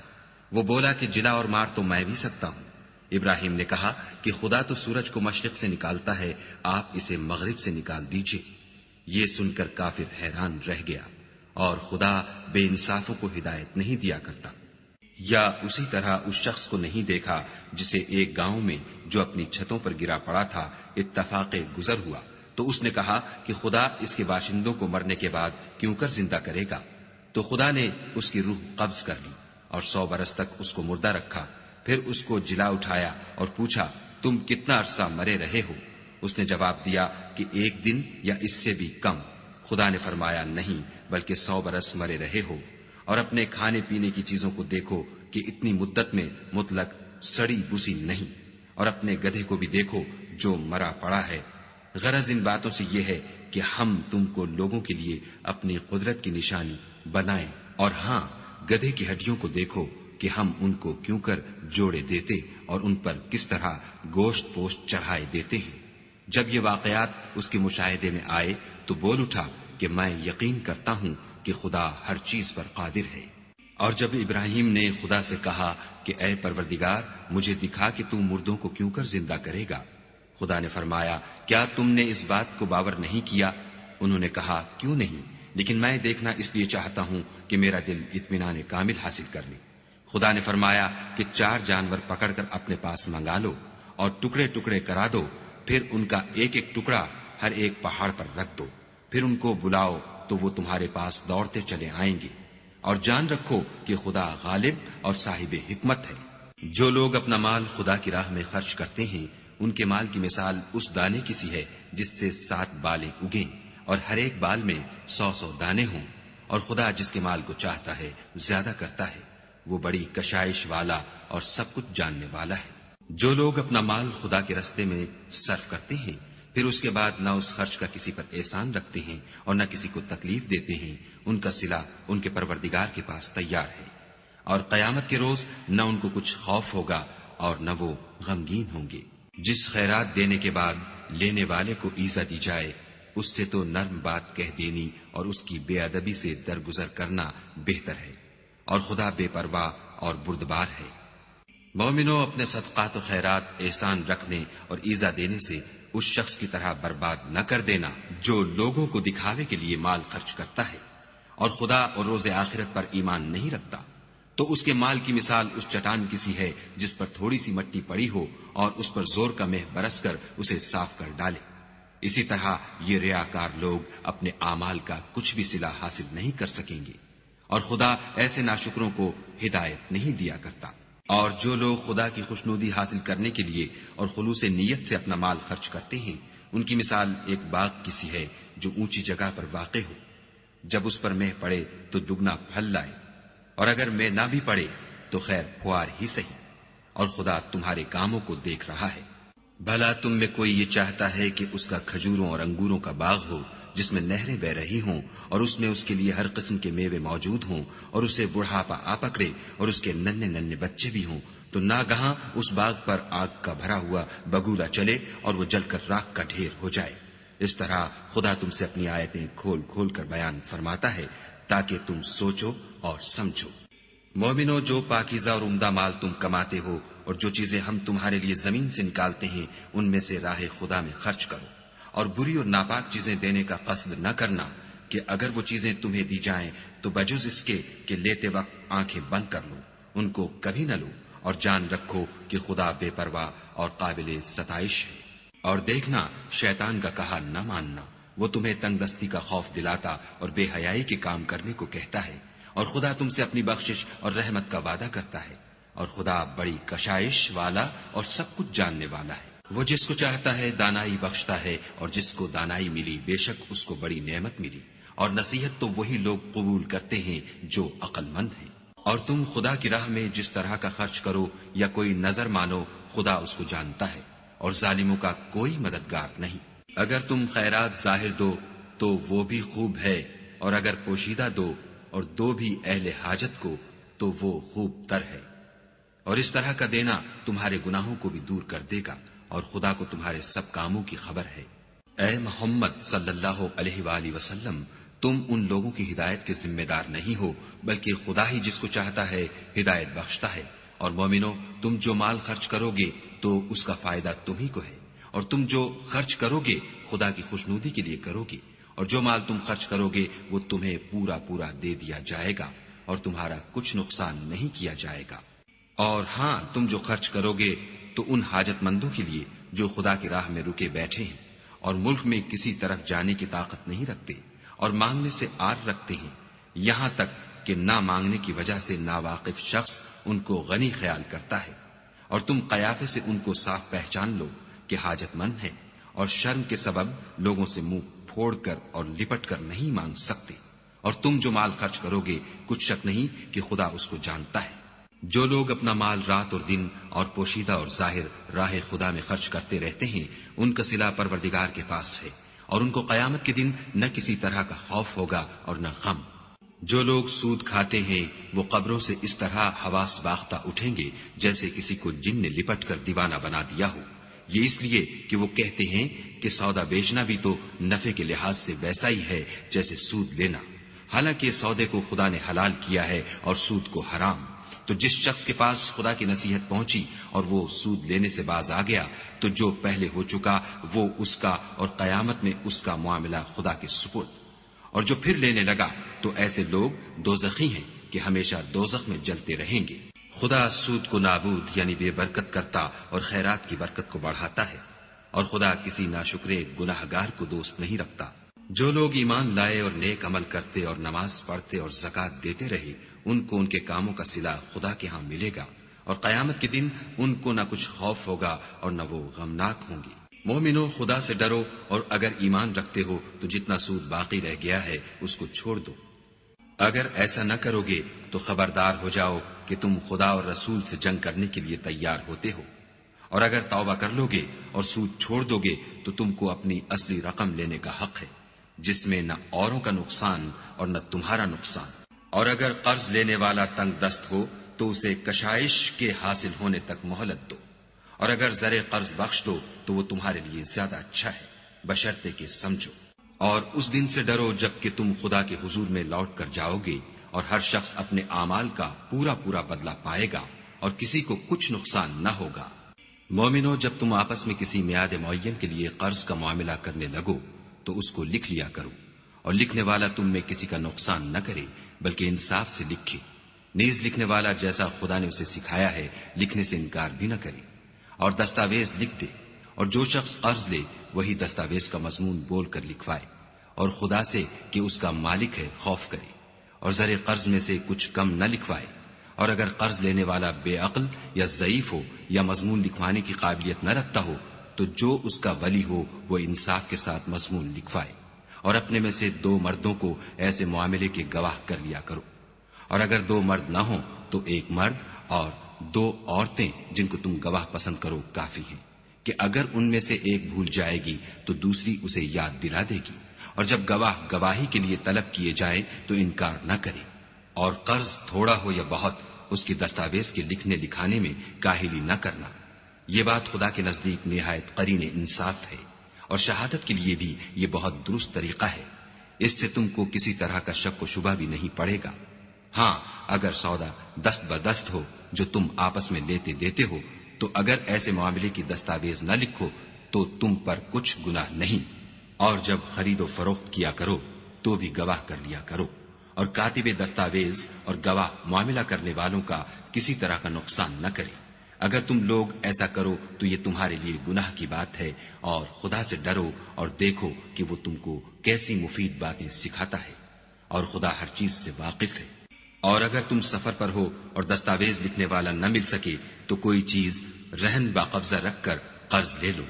وہ بولا کہ جلا اور مار تو میں بھی سکتا ہوں. ابراہیم نے کہا کہ خدا تو سورج کو مشرق سے نکالتا ہے، آپ اسے مغرب سے نکال دیجئے. یہ سن کر کافر حیران رہ گیا، اور خدا بے انصافوں کو ہدایت نہیں دیا کرتا. یا اسی طرح اس شخص کو نہیں دیکھا جسے ایک گاؤں میں جو اپنی چھتوں پر گرا پڑا تھا اتفاق گزر ہوا تو اس نے کہا کہ خدا اس کے باشندوں کو مرنے کے بعد کیوں کر زندہ کرے گا. تو خدا نے اس کی روح قبض کر لی اور 100 برس تک اس کو مردہ رکھا. پھر اس کو جلا اٹھایا اور پوچھا تم کتنا عرصہ مرے رہے ہو؟ اس نے جواب دیا کہ 1 دن یا اس سے بھی کم. خدا نے فرمایا نہیں بلکہ 100 برس مرے رہے ہو. اور اپنے کھانے پینے کی چیزوں کو دیکھو کہ اتنی مدت میں مطلق سڑی بسی نہیں، اور اپنے گدھے کو بھی دیکھو جو مرا پڑا ہے. غرض ان باتوں سے یہ ہے کہ ہم تم کو لوگوں کے لیے اپنی قدرت کی نشانی بنائیں. اور ہاں گدھے کی ہڈیوں کو دیکھو کہ ہم ان کو کیوں کر جوڑے دیتے اور ان پر کس طرح گوشت پوشت چڑھائے دیتے ہیں. جب یہ واقعات اس کے مشاہدے میں آئے تو بول اٹھا کہ میں یقین کرتا ہوں کہ خدا ہر چیز پر قادر ہے. اور جب ابراہیم نے خدا سے کہا کہ اے پروردگار مجھے دکھا کہ تو مردوں کو کیوں کر زندہ کرے گا، خدا نے فرمایا کیا تم نے اس بات کو باور نہیں کیا؟ انہوں نے کہا کیوں نہیں، لیکن میں دیکھنا اس لیے چاہتا ہوں کہ میرا دل اطمینان کامل حاصل کر لے. خدا نے فرمایا کہ 4 جانور پکڑ کر اپنے پاس منگا لو اور ٹکڑے ٹکڑے کرا دو، پھر ان کا ایک ایک ٹکڑا ہر ایک پہاڑ پر رکھ دو، پھر ان کو بلاؤ تو وہ تمہارے پاس دوڑتے چلے آئیں گے. اور جان رکھو کہ خدا غالب اور صاحب حکمت ہے. جو لوگ اپنا مال خدا کی راہ میں خرچ کرتے ہیں ان کے مال کی مثال اس دانے کی سی ہے جس سے 7 بالیں اگیں اور ہر ایک بال میں 100 دانے ہوں. اور خدا جس کے مال کو چاہتا ہے زیادہ کرتا ہے، وہ بڑی کشائش والا اور سب کچھ جاننے والا ہے. جو لوگ اپنا مال خدا کے راستے میں صرف کرتے ہیں پھر اس کے بعد نہ اس خرچ کا کسی پر احسان رکھتے ہیں اور نہ کسی کو تکلیف دیتے ہیں، ان کا صلہ ان کے پروردگار کے پاس تیار ہے. اور قیامت کے روز نہ ان کو کچھ خوف ہوگا اور نہ وہ غمگین ہوں گے. جس خیرات دینے کے بعد لینے والے کو ایزا دی جائے اس سے تو نرم بات کہہ دینی اور اس کی بے ادبی سے درگزر کرنا بہتر ہے. اور خدا بے پرواہ اور بردبار ہے. مومنوں اپنے صدقات و خیرات احسان رکھنے اور ایزا دینے سے اس شخص کی طرح برباد نہ کر دینا جو لوگوں کو دکھاوے کے لیے مال خرچ کرتا ہے اور خدا اور روز آخرت پر ایمان نہیں رکھتا. تو اس کے مال کی مثال اس چٹان کی سی ہے جس پر تھوڑی سی مٹی پڑی ہو اور اس پر زور کا مہ برس کر اسے صاف کر ڈالے. اسی طرح یہ ریاکار لوگ اپنے اعمال کا کچھ بھی صلہ حاصل نہیں کر سکیں گے اور خدا ایسے ناشکروں کو ہدایت نہیں دیا کرتا. اور جو لوگ خدا کی خوشنودی حاصل کرنے کے لیے اور خلوص نیت سے اپنا مال خرچ کرتے ہیں ان کی مثال ایک باغ کی سی ہے جو اونچی جگہ پر واقع ہو. جب اس پر مہ پڑے تو دگنا پھل لائے، اور اگر مہ نہ بھی پڑے تو خیر پھوار ہی سہی، اور خدا تمہارے کاموں کو دیکھ رہا ہے. بھلا تم میں کوئی یہ چاہتا ہے کہ اس کا کھجوروں اور انگوروں کا باغ ہو جس میں نہریں بہ رہی ہوں اور اس میں اس کے لیے ہر قسم کے میوے موجود ہوں اور اسے بڑھاپا آ پکڑے اور اس کے ننھے ننھے بچے بھی ہوں، تو ناگہاں اس باغ پر آگ کا بھرا ہوا بگولا چلے اور وہ جل کر راکھ کا ڈھیر ہو جائے. اس طرح خدا تم سے اپنی آیتیں کھول کھول کر بیان فرماتا ہے تاکہ تم سوچو اور سمجھو. مومنو جو پاکیزہ اور عمدہ مال تم کماتے ہو اور جو چیزیں ہم تمہارے لیے زمین سے نکالتے ہیں ان میں سے راہ خدا میں خرچ کرو، اور بری اور ناپاک چیزیں دینے کا قصد نہ کرنا کہ اگر وہ چیزیں تمہیں دی جائیں تو بجز اس کے کہ لیتے وقت آنکھیں بند کر لو، ان کو کبھی نہ لو. اور جان رکھو کہ خدا بے پرواہ اور قابل ستائش ہے. اور دیکھنا شیطان کا کہا نہ ماننا، وہ تمہیں تنگ دستی کا خوف دلاتا اور بے حیائی کے کام کرنے کو کہتا ہے. اور خدا تم سے اپنی بخشش اور رحمت کا وعدہ کرتا ہے، اور خدا بڑی کشائش والا اور سب کچھ جاننے والا ہے. وہ جس کو چاہتا ہے دانائی بخشتا ہے، اور جس کو دانائی ملی بے شک اس کو بڑی نعمت ملی. اور نصیحت تو وہی لوگ قبول کرتے ہیں جو عقل مند ہیں. اور تم خدا کی راہ میں جس طرح کا خرچ کرو یا کوئی نظر مانو خدا اس کو جانتا ہے. اور ظالموں کا کوئی مددگار نہیں۔ اگر تم خیرات ظاہر دو تو وہ بھی خوب ہے، اور اگر پوشیدہ دو اور دو بھی اہل حاجت کو تو وہ خوب تر ہے، اور اس طرح کا دینا تمہارے گناہوں کو بھی دور کر دے گا، اور خدا کو تمہارے سب کاموں کی خبر ہے۔ اے محمد صلی اللہ علیہ وآلہ وسلم، تم ان لوگوں کی ہدایت کے ذمہ دار نہیں ہو، بلکہ خدا ہی جس کو چاہتا ہے ہدایت بخشتا ہے۔ اور مومنو، تم جو مال خرچ کرو گے تو اس کا فائدہ تمہیں کو ہے، اور تم جو خرچ کرو گے خدا کی خوشنودی کے لیے کرو گے، اور جو مال تم خرچ کرو گے وہ تمہیں پورا پورا دے دیا جائے گا، اور تمہارا کچھ نقصان نہیں کیا جائے گا۔ اور ہاں، تم جو خرچ کرو گے تو ان حاجت مندوں کے لیے جو خدا کی راہ میں رکے بیٹھے ہیں اور ملک میں کسی طرف جانے کی طاقت نہیں رکھتے اور مانگنے سے آر رکھتے ہیں، یہاں تک کہ نہ مانگنے کی وجہ سے ناواقف شخص ان کو غنی خیال کرتا ہے، اور تم قیافے سے ان کو صاف پہچان لو کہ حاجت مند ہیں، اور شرم کے سبب لوگوں سے منہ پھوڑ کر اور لپٹ کر نہیں مانگ سکتے۔ اور تم جو مال خرچ کرو گے کچھ شک نہیں کہ خدا اس کو جانتا ہے۔ جو لوگ اپنا مال رات اور دن اور پوشیدہ اور ظاہر راہ خدا میں خرچ کرتے رہتے ہیں، ان کا صلہ پروردگار کے پاس ہے، اور ان کو قیامت کے دن نہ کسی طرح کا خوف ہوگا اور نہ غم۔ جو لوگ سود کھاتے ہیں وہ قبروں سے اس طرح حواس باختہ اٹھیں گے جیسے کسی کو جن نے لپٹ کر دیوانہ بنا دیا ہو، یہ اس لیے کہ وہ کہتے ہیں کہ سودا بیچنا بھی تو نفع کے لحاظ سے ویسا ہی ہے جیسے سود لینا، حالانکہ سودے کو خدا نے حلال کیا ہے اور سود کو حرام۔ تو جس شخص کے پاس خدا کی نصیحت پہنچی اور وہ سود لینے سے باز آ گیا تو جو پہلے ہو چکا وہ اس کا، اور قیامت میں اس کا معاملہ خدا کے سپرد۔ اور جو پھر لینے لگا تو ایسے لوگ دوزخی ہیں کہ ہمیشہ دوزخ میں جلتے رہیں گے۔ خدا سود کو نابود یعنی بے برکت کرتا اور خیرات کی برکت کو بڑھاتا ہے، اور خدا کسی ناشکرے گناہگار کو دوست نہیں رکھتا۔ جو لوگ ایمان لائے اور نیک عمل کرتے اور نماز پڑھتے اور زکوٰۃ دیتے رہے، ان کو ان کے کاموں کا صلہ خدا کے ہاں ملے گا، اور قیامت کے دن ان کو نہ کچھ خوف ہوگا اور نہ وہ غمناک ہوں گے۔ مومنو، خدا سے ڈرو، اور اگر ایمان رکھتے ہو تو جتنا سود باقی رہ گیا ہے اس کو چھوڑ دو۔ اگر ایسا نہ کرو گے تو خبردار ہو جاؤ کہ تم خدا اور رسول سے جنگ کرنے کے لیے تیار ہوتے ہو، اور اگر توبہ کر لو گے اور سود چھوڑ دو گے تو تم کو اپنی اصلی رقم لینے کا حق ہے، جس میں نہ اوروں کا نقصان اور نہ تمہارا نقصان۔ اور اگر قرض لینے والا تنگ دست ہو تو اسے کشائش کے حاصل ہونے تک مہلت دو، اور اگر زر قرض بخش دو تو وہ تمہارے لیے زیادہ اچھا ہے، بشرطے کہ سمجھو۔ اور اس دن سے ڈرو جب کہ تم خدا کے حضور میں لوٹ کر جاؤ گے، اور ہر شخص اپنے اعمال کا پورا پورا بدلہ پائے گا، اور کسی کو کچھ نقصان نہ ہوگا۔ مومنو، جب تم آپس میں کسی میعاد معین کے لیے قرض کا معاملہ کرنے لگو تو اس کو لکھ لیا کرو، اور لکھنے والا تم میں کسی کا نقصان نہ کرے بلکہ انصاف سے لکھے۔ نیز لکھنے والا جیسا خدا نے اسے سکھایا ہے لکھنے سے انکار بھی نہ کرے، اور دستاویز لکھ دے، اور جو شخص قرض لے وہی دستاویز کا مضمون بول کر لکھوائے، اور خدا سے کہ اس کا مالک ہے خوف کرے، اور زر قرض میں سے کچھ کم نہ لکھوائے۔ اور اگر قرض لینے والا بے عقل یا ضعیف ہو یا مضمون لکھوانے کی قابلیت نہ رکھتا ہو تو جو اس کا ولی ہو وہ انصاف کے ساتھ مضمون لکھوائے، اور اپنے میں سے 2 مردوں کو ایسے معاملے کے گواہ کر لیا کرو، اور اگر 2 مرد نہ ہوں تو 1 مرد اور 2 عورتیں جن کو تم گواہ پسند کرو کافی ہیں، کہ اگر ان میں سے ایک بھول جائے گی تو دوسری اسے یاد دلا دے گی، اور جب گواہ گواہی کے لیے طلب کیے جائیں تو انکار نہ کرے۔ اور قرض تھوڑا ہو یا بہت اس کی دستاویز کے لکھنے لکھانے میں کاہلی نہ کرنا، یہ بات خدا کے نزدیک نہایت قرین انصاف ہے، اور شہادت کے لیے بھی یہ بہت درست طریقہ ہے، اس سے تم کو کسی طرح کا شک و شبہ بھی نہیں پڑے گا۔ ہاں، اگر سودا دست بدست ہو جو تم آپس میں لیتے دیتے ہو تو اگر ایسے معاملے کی دستاویز نہ لکھو تو تم پر کچھ گناہ نہیں، اور جب خرید و فروخت کیا کرو تو بھی گواہ کر لیا کرو، اور کاتب دستاویز اور گواہ معاملہ کرنے والوں کا کسی طرح کا نقصان نہ کرے۔ اگر تم لوگ ایسا کرو تو یہ تمہارے لیے گناہ کی بات ہے، اور خدا سے ڈرو اور دیکھو کہ وہ تم کو کیسی مفید باتیں سکھاتا ہے، اور خدا ہر چیز سے واقف ہے۔ اور اگر تم سفر پر ہو اور دستاویز لکھنے والا نہ مل سکے تو کوئی چیز رہن باقبضہ رکھ کر قرض لے لو،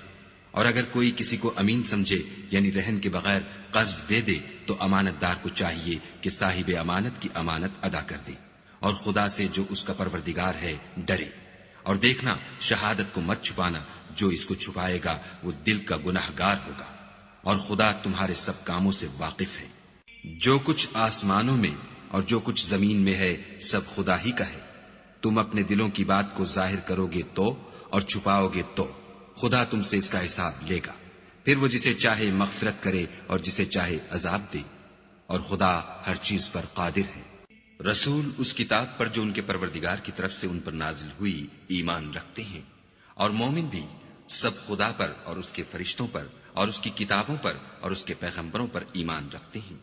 اور اگر کوئی کسی کو امین سمجھے یعنی رہن کے بغیر قرض دے دے تو امانت دار کو چاہیے کہ صاحب امانت کی امانت ادا کر دے، اور خدا سے جو اس کا پروردگار ہے ڈرے، اور دیکھنا شہادت کو مت چھپانا، جو اس کو چھپائے گا وہ دل کا گنہگار ہوگا، اور خدا تمہارے سب کاموں سے واقف ہے۔ جو کچھ آسمانوں میں اور جو کچھ زمین میں ہے سب خدا ہی کا ہے۔ تم اپنے دلوں کی بات کو ظاہر کرو گے تو اور چھپاؤ گے تو خدا تم سے اس کا حساب لے گا، پھر وہ جسے چاہے مغفرت کرے اور جسے چاہے عذاب دے، اور خدا ہر چیز پر قادر ہے۔ رسول اس کتاب پر جو ان کے پروردگار کی طرف سے ان پر نازل ہوئی ایمان رکھتے ہیں، اور مومن بھی سب خدا پر اور اس کے فرشتوں پر اور اس کی کتابوں پر اور اس کے پیغمبروں پر ایمان رکھتے ہیں،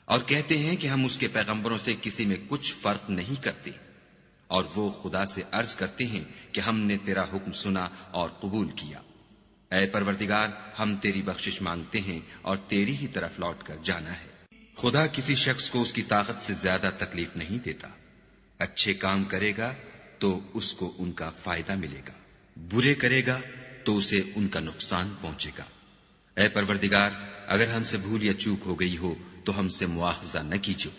اور کہتے ہیں کہ ہم اس کے پیغمبروں سے کسی میں کچھ فرق نہیں کرتے، اور وہ خدا سے عرض کرتے ہیں کہ ہم نے تیرا حکم سنا اور قبول کیا۔ اے پروردگار، ہم تیری بخشش مانگتے ہیں اور تیری ہی طرف لوٹ کر جانا ہے۔ خدا کسی شخص کو اس کی طاقت سے زیادہ تکلیف نہیں دیتا۔ اچھے کام کرے گا تو اس کو ان کا فائدہ ملے گا، برے کرے گا تو اسے ان کا نقصان پہنچے گا۔ اے پروردگار، اگر ہم سے بھول یا چوک ہو گئی ہو تو ہم سے مواخذہ نہ کیجو۔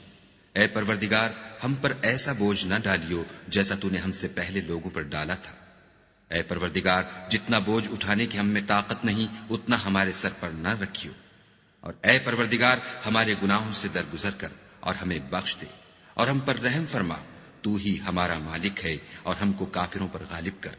اے پروردگار، ہم پر ایسا بوجھ نہ ڈالیو جیسا تو نے ہم سے پہلے لوگوں پر ڈالا تھا۔ اے پروردگار، جتنا بوجھ اٹھانے کی ہم میں طاقت نہیں اتنا ہمارے سر پر نہ رکھیو، اور اے پروردگار ہمارے گناہوں سے درگزر کر اور ہمیں بخش دے اور ہم پر رحم فرما، تو ہی ہمارا مالک ہے اور ہم کو کافروں پر غالب کر۔